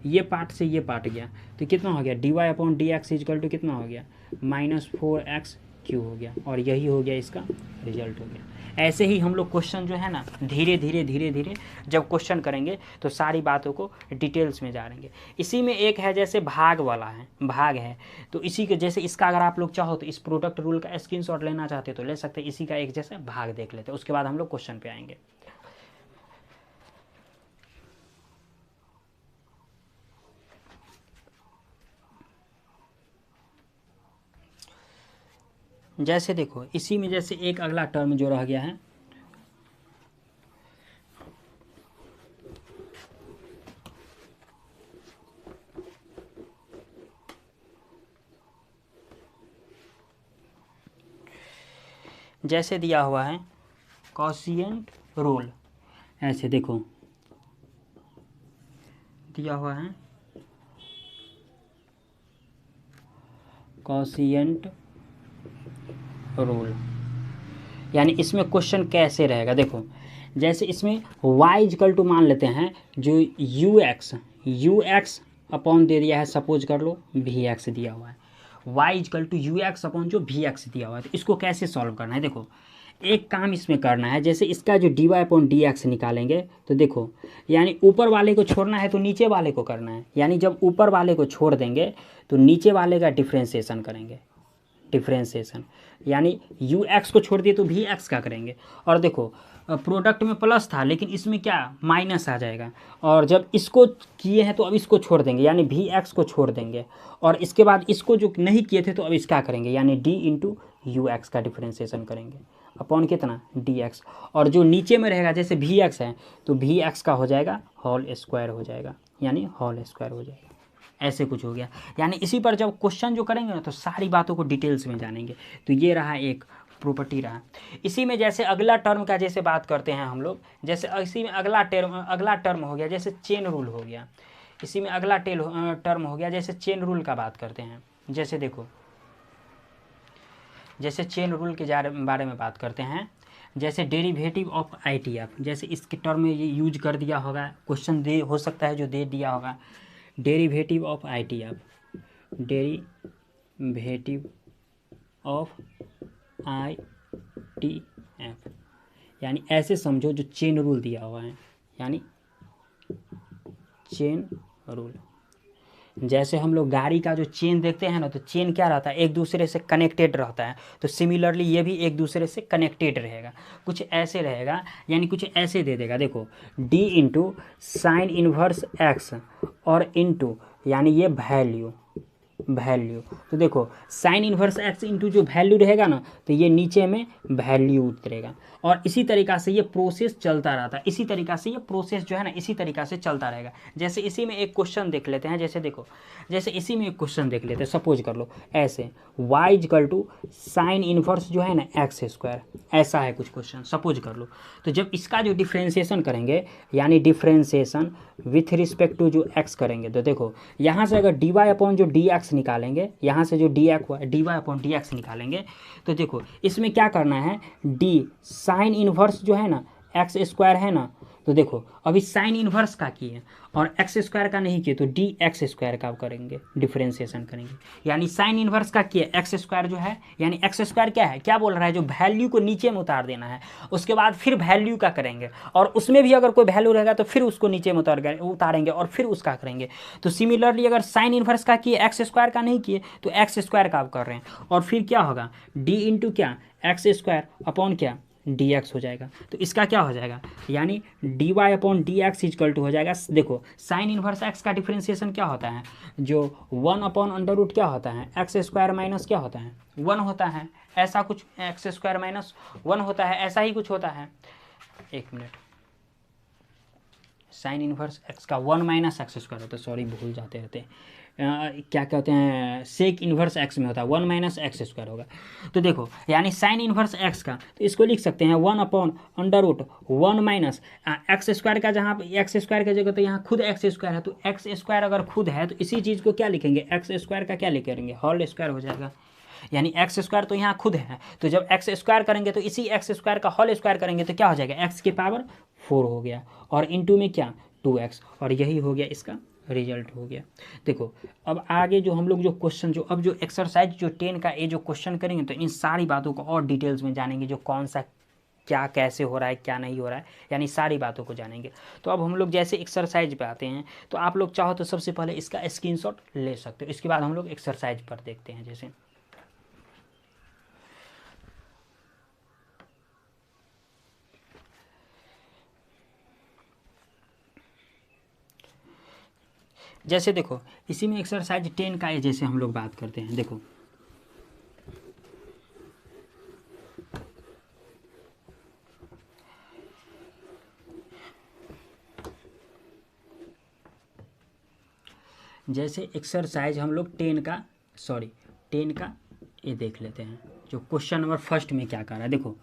ये पार्ट से ये पार्ट गया, तो कितना हो गया d Y upon D x equal to कितना हो गया माइनस 4x³ हो गया, और यही हो गया इसका रिजल्ट हो गया। ऐसे ही हम लोग क्वेश्चन जो है ना धीरे धीरे जब क्वेश्चन करेंगे तो सारी बातों को डिटेल्स में जानेंगे। इसी में एक है जैसे भाग वाला है, भाग है, तो इसी के जैसे इसका अगर आप लोग चाहो तो इस प्रोडक्ट रूल का स्क्रीनशॉट लेना चाहते हो तो ले सकते हैं, इसी का एक जैसे भाग देख लेते हैं, उसके बाद हम लोग क्वेश्चन पे आएंगे। जैसे देखो इसी में जैसे एक अगला टर्म जो रह गया है, जैसे दिया हुआ है कॉशिएंट रूल, ऐसे देखो दिया हुआ है कॉशिएंट रूल, यानी इसमें क्वेश्चन कैसे रहेगा, देखो जैसे इसमें y इजकल टू मान लेते हैं जो यू एक्स अपॉन दे दिया है, सपोज कर लो वी एक्स दिया हुआ है, y equal to u x upon जो वी एक्स दिया हुआ है। तो इसको कैसे सॉल्व करना है, देखो एक काम इसमें करना है, जैसे इसका जो d Y upon D x निकालेंगे तो देखो यानी ऊपर वाले को छोड़ना है तो नीचे वाले को करना है, यानी जब ऊपर वाले को छोड़ देंगे तो नीचे वाले का डिफ्रेंशिएशन करेंगे, डिफ्रेंशिएशन यानी यू एक्स को छोड़ दिए तो वी एक्स का करेंगे। और देखो प्रोडक्ट में प्लस था लेकिन इसमें क्या माइनस आ जाएगा, और जब इसको किए हैं तो अब इसको छोड़ देंगे यानी वी एक्स को छोड़ देंगे, और इसके बाद इसको जो नहीं किए थे तो अब इसका करेंगे यानी डी इंटू यू एक्स का डिफ्रेंशिएशन करेंगे अपॉन कितना डी एक्स, और जो नीचे में रहेगा जैसे वी एक्स है तो वी एक्स का हो जाएगा होल स्क्वायर हो जाएगा, यानी होल स्क्वायर हो जाएगा, ऐसे कुछ हो गया। यानी इसी पर जब क्वेश्चन जो करेंगे ना तो सारी बातों को डिटेल्स में जानेंगे। तो ये रहा एक प्रॉपर्टी रहा। इसी में जैसे अगला टर्म का जैसे बात करते हैं हम लोग, जैसे इसी में अगला टर्म हो गया जैसे चेन रूल हो गया, इसी में अगला टर्म हो गया जैसे चेन रूल का बात करते हैं। जैसे देखो जैसे चेन रूल के बारे में बात करते हैं, जैसे derivative of I T F, जैसे इसके टर्म में ये यूज कर दिया होगा, क्वेश्चन दे हो सकता है जो दे दिया होगा, derivative of I T F, derivative of I T F, यानी ऐसे समझो जो चेन रूल दिया हुआ है, यानी चेन रूल। जैसे हम लोग गाड़ी का जो चेन देखते हैं ना तो चेन क्या रहता है, एक दूसरे से कनेक्टेड रहता है, तो सिमिलरली ये भी एक दूसरे से कनेक्टेड रहेगा, कुछ ऐसे रहेगा, यानी कुछ ऐसे दे देगा। देखो d into sign inverse x और इंटू यानी ये वैल्यू, तो देखो साइन इन्वर्स एक्स इंटू जो वैल्यू रहेगा ना तो ये नीचे में वैल्यू उतरेगा, और इसी तरीक़ा से ये प्रोसेस चलता रहता है, इसी तरीक़ा से ये प्रोसेस जो है ना इसी तरीक़ा से चलता रहेगा। जैसे इसी में एक क्वेश्चन देख लेते हैं, जैसे देखो जैसे इसी में एक क्वेश्चन देख लेते हैं, सपोज कर लो ऐसे y equal to sine inverse जो है ना एक्स स्क्वायर, ऐसा है कुछ क्वेश्चन सपोज कर लो। तो जब इसका जो डिफ्रेंशिएशन करेंगे यानी डिफ्रेंशिएशन विथ रिस्पेक्ट टू जो x करेंगे, तो देखो यहाँ से अगर डी वाई अपॉन जो डी एक्स निकालेंगे, यहाँ से जो d Y upon D x निकालेंगे, तो देखो इसमें क्या करना है, डी साइन इन्वर्स जो है ना एक्स स्क्वायर है ना, तो देखो अभी साइन इन्वर्स का किए और एक्स स्क्वायर का नहीं किए तो डी एक्स स्क्वायर का करेंगे, डिफ्रेंशिएशन करेंगे, यानी साइन इन्वर्स का किए एक्स स्क्वायर जो है, यानी एक्स स्क्वायर क्या है, क्या बोल रहा है, जो वैल्यू को नीचे में उतार देना है, उसके बाद फिर वैल्यू का करेंगे, और उसमें भी अगर कोई वैल्यू रहेगा तो फिर उसको नीचे में उतारेंगे और फिर उसका करेंगे। तो सिमिलरली अगर साइन इन्वर्स का किए एक्स स्क्वायर का नहीं किए तो एक्स स्क्वायर का आप कर रहे हैं, और फिर क्या होगा डी इंटू क्या एक्स स्क्वायर अपॉन क्या डी एक्स हो जाएगा। तो इसका क्या हो जाएगा, यानी d Y upon D x equal to हो जाएगा। देखो साइन इन्वर्स एक्स का डिफ्रेंशिएशन क्या होता है, जो 1 अपॉन अंडर रूट क्या होता है, एक्स स्क्वायर माइनस क्या होता है 1 होता है, ऐसा कुछ एक्स स्क्वायर माइनस 1 होता है, ऐसा ही कुछ होता है। एक मिनट, साइन इन्वर्स एक्स का 1 माइनस एक्स स्क्वायर होता है, सॉरी भूल जाते रहते क्या कहते हैं, सेक इन्वर्स एक्स में होता है 1 माइनस एक्स स्क्वायर होगा। तो देखो यानी साइन इन्वर्स एक्स का, तो इसको लिख सकते हैं 1 upon under root 1 minus x square का, जहाँ पे एक्स स्क्वायर की जगह तो यहाँ खुद एक्स स्क्वायर है, तो एक्स स्क्वायर अगर खुद है तो इसी चीज़ को क्या लिखेंगे, एक्स स्क्वायर का क्या लिखेंगे, होल स्क्वायर हो जाएगा, यानी एक्स स्क्वायर तो यहाँ खुद है, तो जब एक्स स्क्वायर करेंगे तो इसी एक्स स्क्वायर का होल स्क्वायर करेंगे तो क्या हो जाएगा, एक्स की पावर 4 हो गया, और इंटू में क्या 2x, और यही हो गया इसका रिजल्ट हो गया। देखो अब आगे जो हम लोग जो क्वेश्चन जो अब जो एक्सरसाइज जो 10 का ये जो क्वेश्चन करेंगे तो इन सारी बातों को और डिटेल्स में जानेंगे, जो कौन सा क्या कैसे हो रहा है क्या नहीं हो रहा है, यानी सारी बातों को जानेंगे। तो अब हम लोग जैसे एक्सरसाइज पे आते हैं, तो आप लोग चाहो तो सबसे पहले इसका स्क्रीनशॉट ले सकते हो, इसके बाद हम लोग एक्सरसाइज पर देखते हैं। जैसे देखो इसी में एक्सरसाइज 10 का है, जैसे हम लोग बात करते हैं, देखो जैसे एक्सरसाइज हम लोग 10 का ये देख लेते हैं, जो क्वेश्चन नंबर फर्स्ट में क्या कर रहा है। देखो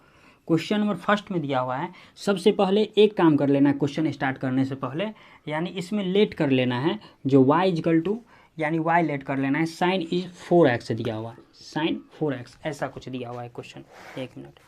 क्वेश्चन नंबर फर्स्ट में दिया हुआ है, सबसे पहले एक काम कर लेना है क्वेश्चन स्टार्ट करने से पहले, यानी इसमें लेट कर लेना है जो y इजकल टू, यानी y लेट कर लेना है, साइन इज 4x दिया हुआ है, साइन 4x ऐसा कुछ दिया हुआ है क्वेश्चन। एक मिनट,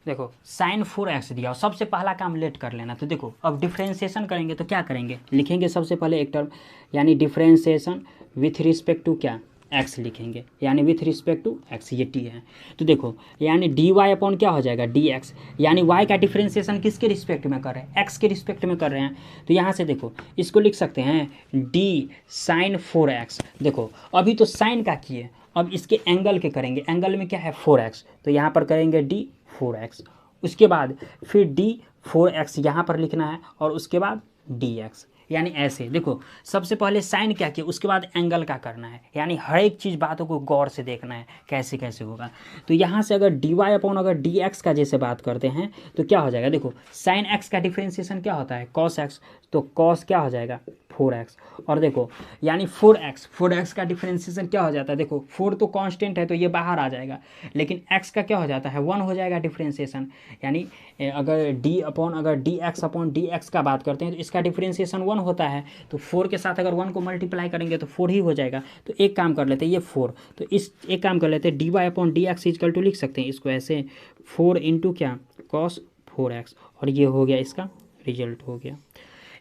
देखो साइन 4x दिया हुआ, सबसे पहला काम लेट कर लेना। तो देखो अब डिफ्रेंशिएशन करेंगे तो क्या करेंगे, लिखेंगे सबसे पहले एक टर्म, यानी डिफ्रेंशिएशन विथ रिस्पेक्ट टू क्या एक्स लिखेंगे, यानी विथ रिस्पेक्ट टू एक्स, ये टी है। तो देखो यानी डी वाई अपॉन क्या हो जाएगा, डी एक्स, यानी वाई का डिफ्रेंसिएशन किसके रिस्पेक्ट में कर रहे हैं, एक्स के रिस्पेक्ट में कर रहे हैं। तो यहाँ से देखो इसको लिख सकते हैं डी साइन 4x। देखो अभी तो साइन का किए, अब इसके एंगल के करेंगे, एंगल में क्या है 4x, तो यहाँ पर करेंगे डी 4x, उसके बाद फिर डी 4x यहाँ पर लिखना है, और उसके बाद डी एक्स, यानी ऐसे। देखो सबसे पहले साइन क्या किया, उसके बाद एंगल का करना है, यानी हर एक चीज़ बातों को गौर से देखना है कैसे कैसे होगा। तो यहाँ से अगर डी वाई अपॉन अगर डी एक्स का जैसे बात करते हैं तो क्या हो जाएगा, देखो साइन एक्स का डिफ्रेंसिएशन क्या होता है कॉस एक्स, तो कॉस क्या हो जाएगा 4x, और देखो यानी 4x का डिफ्रेंसिएशन क्या हो जाता है, देखो 4 तो कांस्टेंट है तो ये बाहर आ जाएगा, लेकिन x का क्या हो जाता है 1 हो जाएगा डिफ्रेंसिएशन, यानी अगर d x upon D x का बात करते हैं तो इसका डिफ्रेंसिएशन 1 होता है, तो 4 के साथ अगर 1 को मल्टीप्लाई करेंगे तो 4 ही हो जाएगा। तो एक काम कर लेते हैं ये 4, तो इस एक काम कर लेते हैं D Y upon D x equal to लिख सकते हैं इसको ऐसे 4 इंटू क्या कॉस 4x, और ये हो गया इसका रिजल्ट हो गया।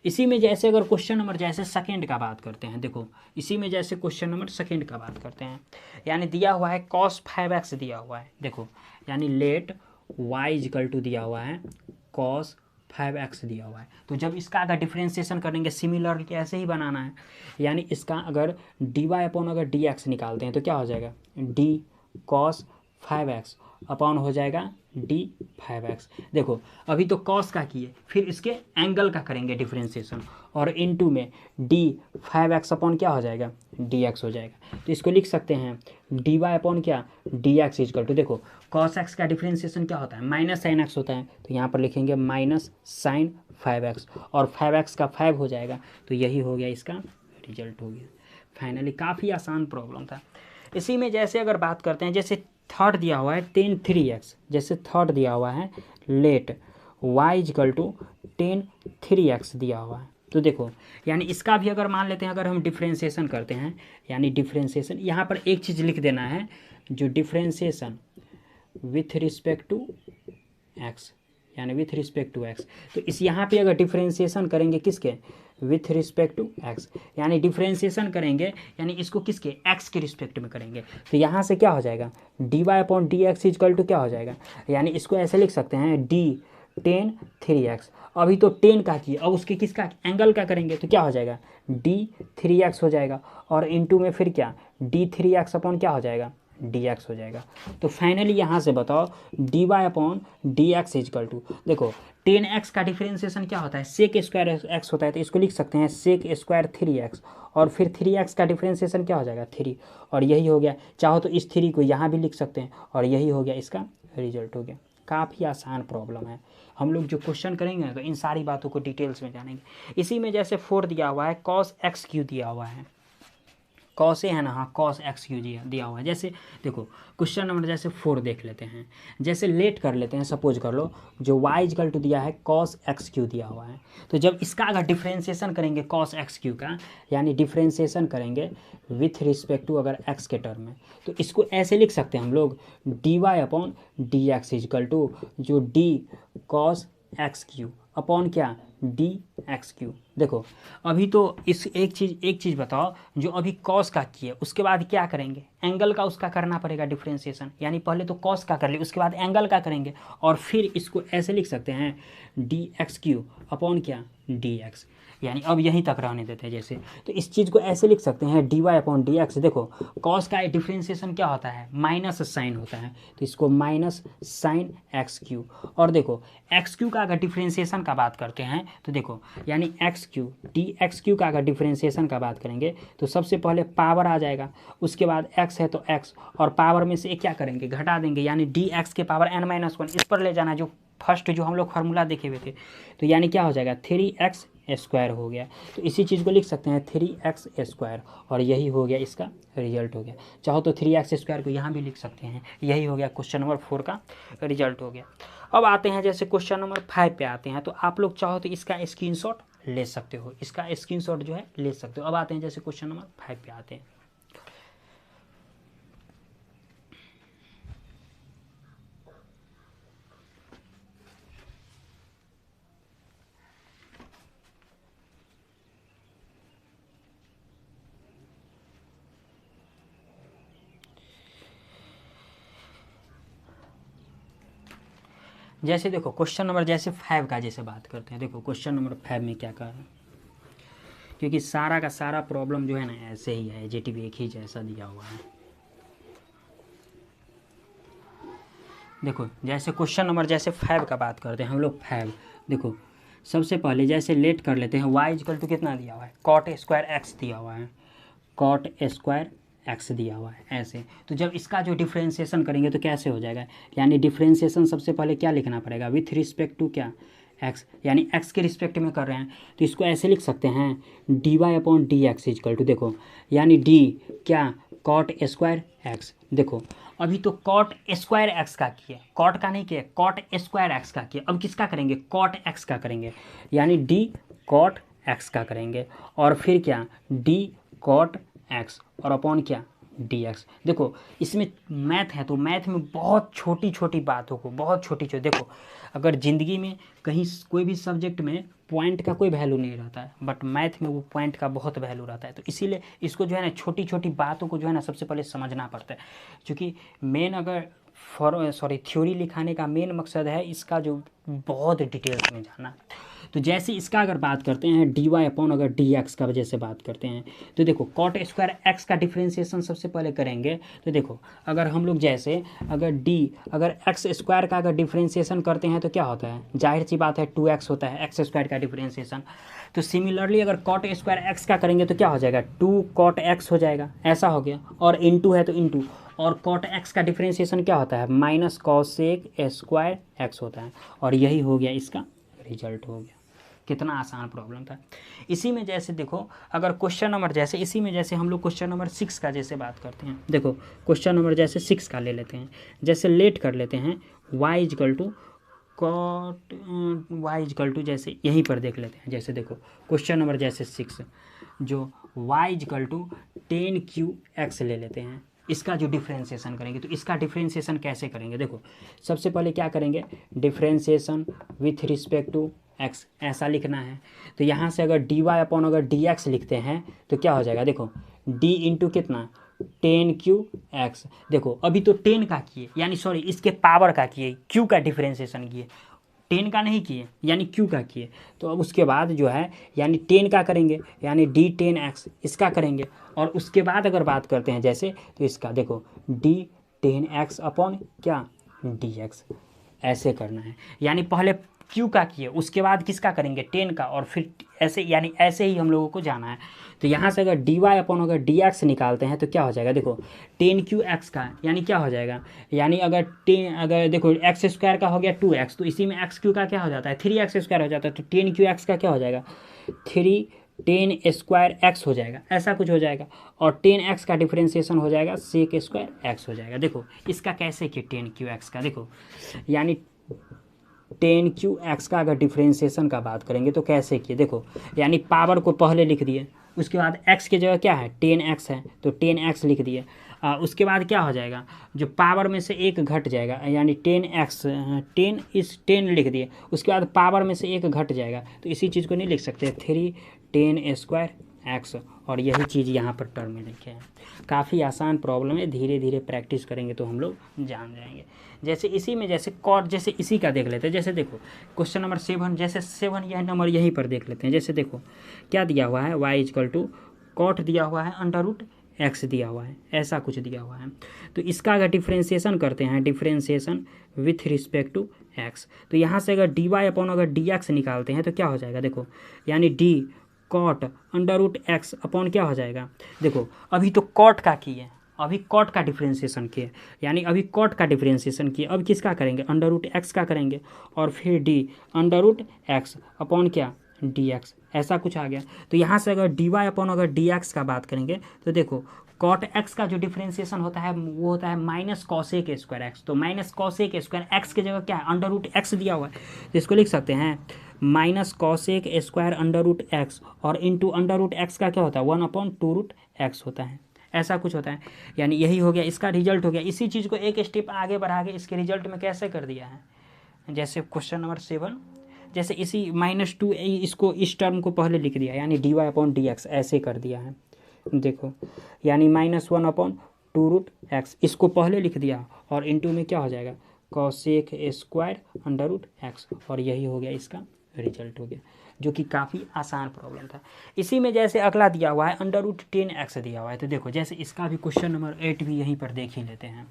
इसी में जैसे अगर क्वेश्चन नंबर जैसे सेकंड का बात करते हैं, देखो इसी में जैसे क्वेश्चन नंबर सेकंड का बात करते हैं, यानी दिया हुआ है cos 5x दिया हुआ है, देखो यानी लेट y इजकल टू दिया हुआ है cos 5x दिया हुआ है। तो जब इसका अगर डिफ्रेंसिएशन करेंगे सिमिलरली ऐसे ही बनाना है, यानी इसका अगर डी वाई अपॉन अगर डी एक्स निकालते हैं तो क्या हो जाएगा डी cos 5x अपॉन हो जाएगा डी 5x। देखो अभी तो कॉस का किए, फिर इसके एंगल का करेंगे डिफ्रेंसिएशन, और इनटू में डी 5x अपॉन क्या हो जाएगा डी एक्स हो जाएगा। तो इसको लिख सकते हैं डी वाई अपॉन क्या डी एक्स इजकल टू, देखो कॉस एक्स का डिफ्रेंसिएशन क्या होता है माइनस साइन एक्स होता है, तो यहाँ पर लिखेंगे माइनस साइन 5x, और 5x का 5 हो जाएगा, तो यही हो गया इसका रिजल्ट हो गया। फाइनली काफ़ी आसान प्रॉब्लम था। इसी में जैसे अगर बात करते हैं जैसे थर्ड दिया हुआ है टेन 3x, जैसे थर्ड दिया हुआ है let y equal to tan 3x दिया हुआ है, तो देखो यानी इसका भी अगर मान लेते हैं अगर हम डिफ्रेंसिएशन करते हैं, यानी डिफ्रेंसिएशन यहाँ पर एक चीज़ लिख देना है जो differentiation with respect to x, यानी विथ रिस्पेक्ट टू x, तो इस यहाँ पे अगर डिफ्रेंसिएशन करेंगे किसके विथ रिस्पेक्ट टू x, यानी डिफ्रेंसिएशन करेंगे यानी इसको किसके x के रिस्पेक्ट में करेंगे, तो यहाँ से क्या हो जाएगा d Y upon D x equal to क्या हो जाएगा, यानी इसको ऐसे लिख सकते हैं डी टेन 3x, अभी तो 10 का किए, अब उसके किसका एंगल का करेंगे तो क्या हो जाएगा डी 3x हो जाएगा, और इनटू में फिर क्या डी 3x अपॉन क्या हो जाएगा डी एक्स हो जाएगा। तो फाइनली यहाँ से बताओ d Y upon D x equal to, देखो 10x का डिफ्रेंसिएशन क्या होता है सेक स्क्वायर एक्स होता है, तो इसको लिख सकते हैं सेक स्क्वायर 3x, और फिर 3x का डिफ्रेंसिएशन क्या हो जाएगा 3, और यही हो गया। चाहो तो इस 3 को यहाँ भी लिख सकते हैं, और यही हो गया इसका रिजल्ट हो गया। काफ़ी आसान प्रॉब्लम है, हम लोग जो क्वेश्चन करेंगे तो इन सारी बातों को डिटेल्स में जानेंगे। इसी में जैसे 4 दिया हुआ है कॉस एक्स क्यू दिया हुआ है, कॉस है ना, हाँ कॉस एक्स क्यू दिया हुआ है। जैसे देखो क्वेश्चन नंबर जैसे 4 देख लेते हैं, जैसे लेट कर लेते हैं, सपोज कर लो जो y इजकल टू दिया है कॉस एक्स क्यू दिया हुआ है, तो जब इसका अगर डिफ्रेंसिएशन करेंगे कॉस एक्स क्यू का, यानी डिफ्रेंसिएशन करेंगे विथ रिस्पेक्ट टू अगर x के टर्म में, तो इसको ऐसे लिख सकते हैं हम लोग D Y upon D x equal to जो D cos X Q upon क्या डी एक्स क्यू। देखो अभी तो इस एक चीज़ बताओ, जो अभी कॉस का किए उसके बाद क्या करेंगे एंगल का उसका करना पड़ेगा डिफ्रेंसिएशन, यानी पहले तो कॉस का कर ले उसके बाद एंगल का करेंगे, और फिर इसको ऐसे लिख सकते हैं डी एक्स क्यू अपॉन क्या डी एक्स, यानी अब यहीं तक रहने देते हैं जैसे। तो इस चीज़ को ऐसे लिख सकते हैं D Y upon D x. देखो कॉस का डिफ्रेंसिएशन क्या होता है माइनस साइन होता है, तो इसको माइनस साइन एक्स क्यू, और देखो एक्स क्यू का अगर डिफ्रेंसिएशन का बात करते हैं तो देखो यानी x Q D X Q का अगर डिफ्रेंसिएशन का बात करेंगे तो सबसे पहले पावर आ जाएगा, उसके बाद एक्स है तो एक्स, और पावर में से क्या करेंगे घटा देंगे, यानी डी एक्स के पावर n माइनस 1 इस पर ले जाना, जो फर्स्ट जो हम लोग फार्मूला देखे हुए थे। तो यानी क्या हो जाएगा 3x स्क्वायर हो गया, तो इसी चीज़ को लिख सकते हैं 3x स्क्वायर, और यही हो गया इसका रिजल्ट हो गया। चाहो तो 3x स्क्वायर को यहाँ भी लिख सकते हैं, यही हो गया क्वेश्चन नंबर 4 का रिजल्ट हो गया। अब आते हैं जैसे क्वेश्चन नंबर 5 पे आते हैं, तो आप लोग चाहो तो इसका स्क्रीनशॉट ले सकते हो, इसका स्क्रीनशॉट जो है ले सकते हो। अब आते हैं जैसे क्वेश्चन नंबर 5 पे आते हैं। जैसे देखो क्वेश्चन नंबर जैसे 5 का जैसे बात करते हैं, देखो क्वेश्चन नंबर 5 में क्या कहा है, क्योंकि सारा का सारा प्रॉब्लम जो है ना ऐसे ही है, एजेटिव एक ही जैसा दिया हुआ है। देखो जैसे क्वेश्चन नंबर जैसे 5 का बात करते हैं हम लोग 5, देखो सबसे पहले जैसे लेट कर लेते हैं, वाई इक्वल टू कितना दिया हुआ है, कॉट स्क्वायर एक्स दिया हुआ है, कॉट स्क्वायर एक्स दिया हुआ है ऐसे। तो जब इसका जो डिफ्रेंशिएशन करेंगे तो कैसे हो जाएगा, यानी डिफ्रेंशिएशन सबसे पहले क्या लिखना पड़ेगा, विथ रिस्पेक्ट टू क्या, एक्स, यानी एक्स के रिस्पेक्ट में कर रहे हैं तो इसको ऐसे लिख सकते हैं, D Y upon D x equal to, देखो यानी डी क्या, कॉट स्क्वायर एक्स। देखो अभी तो कॉट स्क्वायर एक्स का किए, कॉट का नहीं किए, कॉट स्क्वायर एक्स का किए, अब किसका करेंगे, कॉट एक्स का करेंगे, यानी डी कॉट एक्स का करेंगे, और फिर क्या, डी कॉट एक्स और अपॉन क्या, डी एक्स। देखो इसमें मैथ है तो मैथ में बहुत छोटी छोटी बातों को, बहुत छोटी छोटी, देखो अगर ज़िंदगी में कहीं कोई भी सब्जेक्ट में पॉइंट का कोई वैल्यू नहीं रहता है, बट मैथ में वो पॉइंट का बहुत वैल्यू रहता है, तो इसीलिए इसको जो है ना छोटी छोटी बातों को जो है ना सबसे पहले समझना पड़ता है, क्योंकि मेन अगर थ्योरी लिखाने का मेन मकसद है इसका जो बहुत डिटेल्स में जाना। तो जैसे इसका अगर बात करते हैं डी वाई अपॉन अगर डी एक्स का वजह से बात करते हैं, तो देखो कॉट स्क्वायर एक्स का डिफ्रेंशिएशन सबसे पहले करेंगे, तो देखो अगर हम लोग जैसे अगर एक्स स्क्वायर का अगर डिफ्रेंशिएशन करते हैं तो क्या होता है, जाहिर सी बात है 2x होता है एक्स स्क्वायर का डिफ्रेंशिएशन। तो सिमिलरली अगर कॉट स्क्वायर एक्स का करेंगे तो क्या हो जाएगा, 2 कॉट एक्स हो जाएगा, ऐसा हो गया, और इनटू है तो इनटू, और कॉट एक्स का डिफ्रेंशिएशन क्या होता है, माइनस कॉसेक स्क्वायर एक्स होता है, और यही हो गया इसका रिजल्ट हो गया। कितना आसान प्रॉब्लम था। इसी में जैसे देखो अगर क्वेश्चन नंबर जैसे इसी में जैसे हम लोग क्वेश्चन नंबर 6 का जैसे बात करते हैं, देखो क्वेश्चन नंबर जैसे 6 का ले लेते हैं, जैसे लेट कर लेते हैं y equal to cot, y equal to जैसे यहीं पर देख लेते हैं, जैसे देखो क्वेश्चन नंबर जैसे 6 जो y equal to 10 q x ले लेते हैं, इसका जो डिफ्रेंशिएशन करेंगे तो इसका डिफ्रेंशिएशन कैसे करेंगे, देखो सबसे पहले क्या करेंगे, differentiation with respect to x ऐसा लिखना है। तो यहाँ से अगर डी वाई अपॉन अगर डी एक्स लिखते हैं तो क्या हो जाएगा, देखो डी इंटू कितना 10 क्यू एक्स। देखो अभी तो 10 का किए, यानी सॉरी इसके पावर का किए, क्यू का डिफ्रेंशिएशन किए, 10 का नहीं किए यानी क्यू का किए। तो अब उसके बाद जो है यानी 10 का करेंगे, यानी डी 10x इसका करेंगे, और उसके बाद अगर बात करते हैं जैसे तो इसका देखो डी 10x अपॉन क्या, डी एक्स ऐसे करना है, यानी पहले क्यू का किए उसके बाद किसका करेंगे 10 का, और फिर ऐसे यानी ऐसे ही हम लोगों को जाना है। तो यहाँ से अगर डी वाई अपॉन अगर डी एक्स निकालते हैं तो क्या हो जाएगा, देखो 10 क्यू एक्स का यानी क्या हो जाएगा, यानी अगर देखो एक्स स्क्वायर का हो गया 2x, तो इसी में एक्स क्यू का क्या हो जाता है 3x स्क्वायर हो जाता है, तो 10 क्यू एक्स का क्या हो जाएगा 10 स्क्वायर एक्स हो जाएगा, ऐसा कुछ हो जाएगा, और 10x का डिफ्रेंशिएशन हो जाएगा सेक स्क्वायर एक्स हो जाएगा। देखो इसका कैसे किए 10 क्यू एक्स का, देखो यानी 10 क्यू एक्स का अगर डिफ्रेंशिएशन का बात करेंगे तो कैसे किए, देखो यानी पावर को पहले लिख दिए, उसके बाद x की जगह क्या है 10x है तो 10x लिख दिए, उसके बाद क्या हो जाएगा, जो पावर में से एक घट जाएगा, यानी 10x 10 लिख दिए, उसके बाद पावर में से एक घट जाएगा, तो इसी चीज़ को नहीं लिख सकते 3 स्क्वायर एक्स, और यही चीज़ यहाँ पर टर्म में लिखे हैं। काफ़ी आसान प्रॉब्लम है, धीरे धीरे प्रैक्टिस करेंगे तो हम लोग जान जाएंगे। जैसे इसी में जैसे कॉट जैसे इसी का देख लेते हैं, जैसे देखो क्वेश्चन नंबर 7 जैसे 7 यह नंबर यहीं पर देख लेते हैं, जैसे देखो क्या दिया हुआ है वाई इजकल टू कॉट दिया हुआ है अंडर रूट एक्स दिया हुआ है, ऐसा कुछ दिया हुआ है। तो इसका अगर डिफ्रेंशिएशन करते हैं, differentiation with respect to x, तो यहाँ से अगर डी वाई अपॉन अगर डी एक्स निकालते हैं तो क्या हो जाएगा, देखो यानी d cot under root x upon क्या हो जाएगा, देखो अभी तो कॉट का किए, अभी कॉट का डिफ्रेंशिएशन किए, यानी अभी कॉट का डिफ्रेंशिएशन किए, अब किसका करेंगे अंडर रूट एक्स का करेंगे, और फिर d under root x upon क्या डी एक्स, ऐसा कुछ आ गया। तो यहाँ से अगर डी वाई अपॉन अगर डी एक्स का बात करेंगे तो देखो कॉट एक्स का जो डिफ्रेंशिएशन होता है वो होता है माइनस कॉसेक स्क्वायर एक्स, तो माइनस कॉसेक स्क्वायर एक्स की जगह क्या है अंडर रूट एक्स दिया हुआ है, तो इसको लिख सकते हैं minus cosec square under root x, और इंटू अंडर रूट एक्स का क्या होता है 1/2 रूट एक्स होता है, ऐसा कुछ होता है। यानी यही हो गया इसका रिजल्ट हो गया। इसी चीज़ को एक स्टेप आगे बढ़ा के इसके रिजल्ट में कैसे कर दिया है, जैसे क्वेश्चन नंबर 7 जैसे इसी -2 इसको इस टर्म को पहले लिख दिया, यानी d Y upon D x ऐसे कर दिया है, देखो यानी -1/2 रूट एक्स इसको पहले लिख दिया, और इंटू में क्या हो जाएगा cosec square under root x, और यही हो गया इसका रिजल्ट हो गया, जो कि काफ़ी आसान प्रॉब्लम था। इसी में जैसे अगला दिया हुआ है अंडर रूट 10x दिया हुआ है, तो देखो जैसे इसका भी क्वेश्चन नंबर 8 भी यहीं पर देख ही लेते हैं।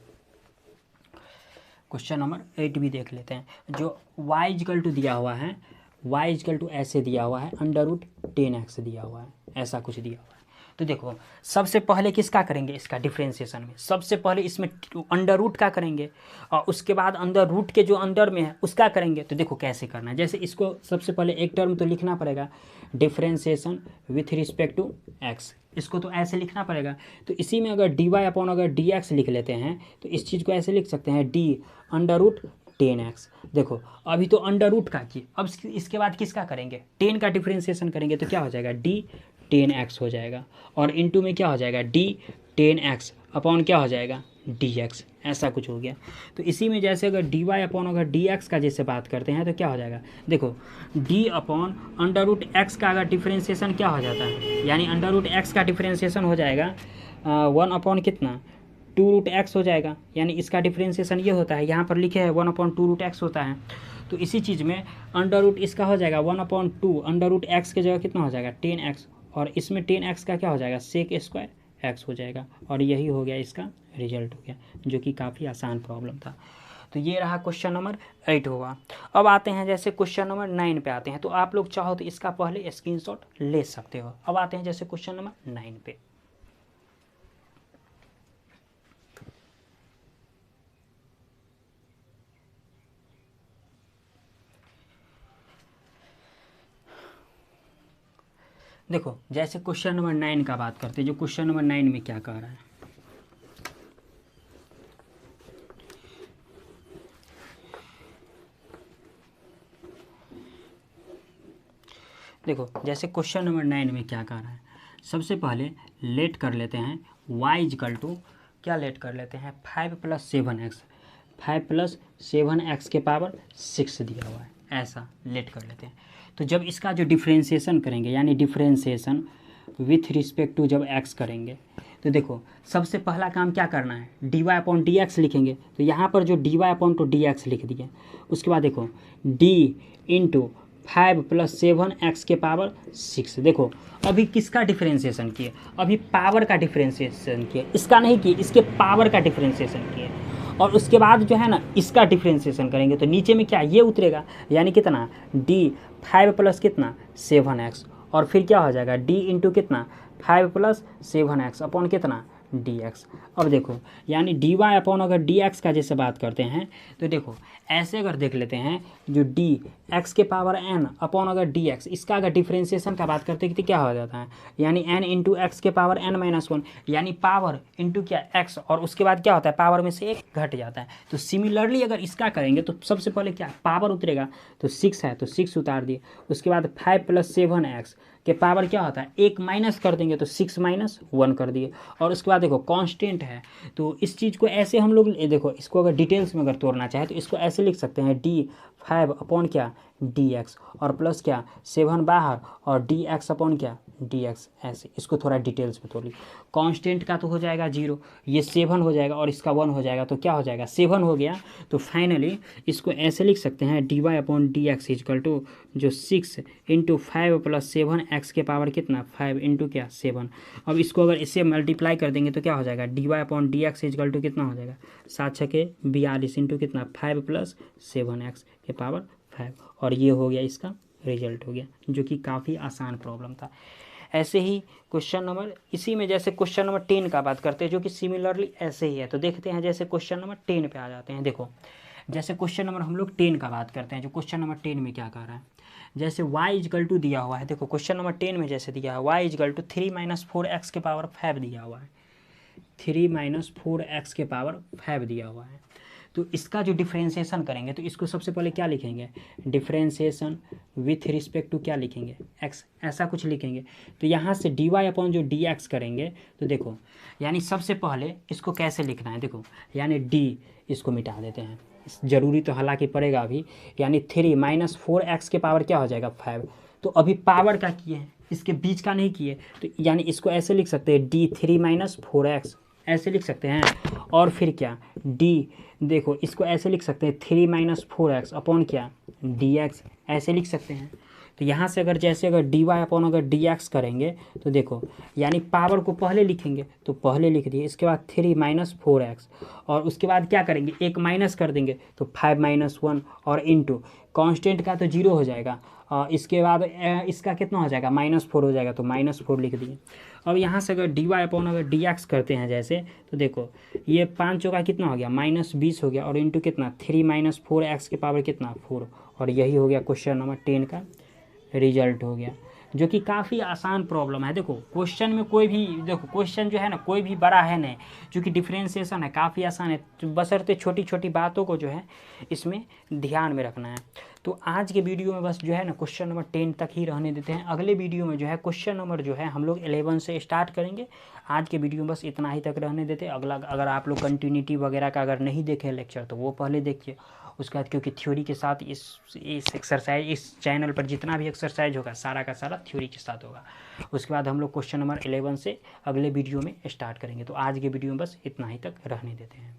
क्वेश्चन नंबर 8 भी देख लेते हैं, जो y इक्वल टू दिया हुआ है, y इक्वल टू ऐसे दिया हुआ है, अंडर रूट 10x दिया हुआ है, ऐसा कुछ दिया हुआ है। तो देखो सबसे पहले किसका करेंगे, इसका डिफ्रेंशिएशन में सबसे पहले इसमें अंडर रूट का करेंगे, और उसके बाद अंदर रूट के जो अंदर में है उसका करेंगे। तो देखो कैसे करना है, जैसे इसको सबसे पहले एक टर्म तो लिखना पड़ेगा, differentiation with respect to x, इसको तो ऐसे लिखना पड़ेगा। तो इसी में अगर डी वाई अपॉन अगर डी एक्स लिख लेते हैं तो इस चीज़ को ऐसे लिख सकते हैं, डी अंडर रूट 10x। देखो अभी तो अंडर रूट का किए, अब इसके बाद किसका करेंगे, 10 का डिफ्रेंशिएशन करेंगे, तो क्या हो जाएगा, डी 10x हो जाएगा, और इनटू में क्या हो जाएगा, डी 10x अपॉन क्या हो जाएगा, dx, ऐसा कुछ हो गया। तो इसी में जैसे अगर dy अपॉन अगर dx का जैसे बात करते हैं तो क्या हो जाएगा, देखो d upon under root x का अगर डिफ्रेंशिएशन क्या हो जाता है, यानी अंडर रूट एक्स का डिफ्रेंशिएशन हो जाएगा 1 अपॉन कितना, 2 रूट एक्स हो जाएगा, यानी इसका डिफ्रेंशिएशन ये होता है, यहाँ पर लिखे हैं 1 अपॉन 2 रूट एक्स होता है। तो इसी चीज़ में अंडर रूट इसका हो जाएगा 1 अपॉन 2 अंडर रूट एक्स की जगह कितना हो जाएगा 10x, और इसमें 10x का क्या हो जाएगा, सेक स्क्वायर एक्स हो जाएगा, और यही हो गया इसका रिजल्ट हो गया, जो कि काफ़ी आसान प्रॉब्लम था। तो ये रहा क्वेश्चन नंबर 8 होगा। अब आते हैं जैसे क्वेश्चन नंबर 9 पे आते हैं, तो आप लोग चाहो तो इसका पहले स्क्रीनशॉट ले सकते हो। अब आते हैं जैसे क्वेश्चन नंबर 9 पे। देखो जैसे क्वेश्चन नंबर 9 का बात करते हैं, जो क्वेश्चन नंबर 9 में क्या कह रहा है, देखो जैसे क्वेश्चन नंबर 9 में क्या कह रहा है, सबसे पहले लेट कर लेते हैं y इक्वल टू क्या लेट कर लेते हैं 5 + 7x, 5 + 7x के पावर 6 दिया हुआ है, ऐसा लेट कर लेते हैं। तो जब इसका जो डिफ्रेंशिएशन करेंगे, यानी डिफ्रेंशिएशन विथ रिस्पेक्ट टू जब x करेंगे, तो देखो सबसे पहला काम क्या करना है, dy अपॉन डी एक्स लिखेंगे। तो यहाँ पर जो dy upon two D x लिख दिए, उसके बाद देखो d इंटू 5 + 7x के पावर 6। देखो अभी किसका डिफ्रेंशिएशन किए, अभी पावर का डिफ्रेंशिएशन किए, इसका नहीं किए, इसके पावर का डिफ्रेंशिएशन किए, और उसके बाद जो है ना इसका डिफ्रेंशिएशन करेंगे, तो नीचे में क्या ये उतरेगा, यानी कितना d 5 + कितना 7x, और फिर क्या हो जाएगा d इंटू कितना 5 + 7x अपॉन कितना dx। अब देखो यानी dy अपॉन अगर dx का जैसे बात करते हैं, तो देखो ऐसे अगर देख लेते हैं, जो d x के पावर n अपॉन अगर dx, इसका अगर डिफ्रेंशिएशन का बात करते हैं तो क्या हो जाता है, यानी n इंटू एक्स के पावर n-1, यानी पावर इंटू क्या x, और उसके बाद क्या होता है, पावर में से एक घट जाता है। तो सिमिलरली अगर इसका करेंगे तो सबसे पहले क्या पावर उतरेगा, तो 6 है तो 6 उतार दिए, उसके बाद 5 + 7x के पावर क्या होता है, एक माइनस कर देंगे तो 6 - 1 कर दिए, और उसके बाद देखो कांस्टेंट है, तो इस चीज़ को ऐसे हम लोग देखो इसको अगर डिटेल्स में अगर तोड़ना चाहे तो इसको ऐसे लिख सकते हैं, d 5 अपॉन क्या dx, और प्लस क्या 7 बाहर, और dx अपॉन क्या dx, ऐसे इसको थोड़ा डिटेल्स में तोड़ ली। कांस्टेंट का तो हो जाएगा 0, ये 7 हो जाएगा, और इसका 1 हो जाएगा, तो क्या हो जाएगा 7 हो गया। तो फाइनली इसको ऐसे लिख सकते हैं, dy upon dx equal to जो 6 इंटू 5 + 7x के पावर कितना 5 इंटू क्या 7। अब इसको अगर इससे मल्टीप्लाई कर देंगे तो क्या हो जाएगा, dy upon dx equal to कितना हो जाएगा 7×6 = 42 इंटू कितना 5 + 7x के पावर 5, और ये हो गया इसका रिजल्ट हो गया, जो कि काफ़ी आसान प्रॉब्लम था। ऐसे ही क्वेश्चन नंबर, इसी में जैसे क्वेश्चन नंबर 10 का बात करते हैं, जो कि सिमिलरली ऐसे ही है। तो देखते हैं जैसे क्वेश्चन नंबर 10 पे आ जाते हैं। देखो जैसे क्वेश्चन नंबर हम लोग 10 का बात करते हैं, जो क्वेश्चन नंबर 10 में क्या कह रहा है, जैसे y इक्वल टू दिया हुआ है, देखो क्वेश्चन नंबर 10 में जैसे दिया है y इक्वल टू 3 - 4x के पावर 5 दिया हुआ है, 3 - 4x के पावर 5 दिया हुआ है। तो इसका जो डिफ्रेंशिएशन करेंगे तो इसको सबसे पहले क्या लिखेंगे, डिफ्रेंशिएशन विथ रिस्पेक्ट टू क्या लिखेंगे x, ऐसा कुछ लिखेंगे। तो यहाँ से dy अपॉन जो dx करेंगे, तो देखो यानी सबसे पहले इसको कैसे लिखना है, देखो यानी d इसको मिटा देते हैं, ज़रूरी तो हालांकि पड़ेगा अभी, यानी 3 - 4x के पावर क्या हो जाएगा 5। तो अभी पावर का किए हैं, इसके बीच का नहीं किए, तो यानी इसको ऐसे लिख सकते हैं d 3 - 4x, ऐसे लिख सकते हैं, और फिर क्या d देखो इसको ऐसे लिख सकते हैं 3 - 4x अपॉन क्या dx, ऐसे लिख सकते हैं। तो यहाँ से अगर जैसे अगर dy अपॉन अगर dx करेंगे तो देखो यानी पावर को पहले लिखेंगे तो पहले लिख दिए, इसके बाद 3 - 4x और उसके बाद क्या करेंगे एक माइनस कर देंगे तो 5 - 1 और इंटू कांस्टेंट का तो 0 हो जाएगा और इसके बाद इसका कितना हो जाएगा -4 हो जाएगा तो -4 लिख दिए। अब यहाँ से अगर dy अपॉन अगर dx करते हैं जैसे तो देखो ये 5 चौका कितना हो गया -20 हो गया और इंटू कितना 3 - 4x के पावर कितना 4 और यही हो गया क्वेश्चन नंबर 10 का रिजल्ट हो गया, जो कि काफ़ी आसान प्रॉब्लम है। देखो क्वेश्चन में कोई भी देखो क्वेश्चन जो है ना कोई भी बड़ा है नहीं, क्योंकि डिफ्रेंशिएशन है काफ़ी आसान है, तो बशर्ते छोटी छोटी बातों को जो है इसमें ध्यान में रखना है। तो आज के वीडियो में बस जो है ना क्वेश्चन नंबर 10 तक ही रहने देते हैं। अगले वीडियो में जो है क्वेश्चन नंबर जो है हम लोग 11 से स्टार्ट करेंगे। आज के वीडियो में बस इतना ही तक रहने देते हैं। अगला अगर आप लोग कंटिन्यूटी वगैरह का अगर नहीं देखें लेक्चर तो वो पहले देखिए, उसके बाद क्योंकि थ्योरी के साथ इस एक्सरसाइज इस चैनल पर जितना भी एक्सरसाइज होगा सारा का सारा थ्योरी के साथ होगा। उसके बाद हम लोग क्वेश्चन नंबर 11 से अगले वीडियो में स्टार्ट करेंगे। तो आज के वीडियो में बस इतना ही तक रहने देते हैं।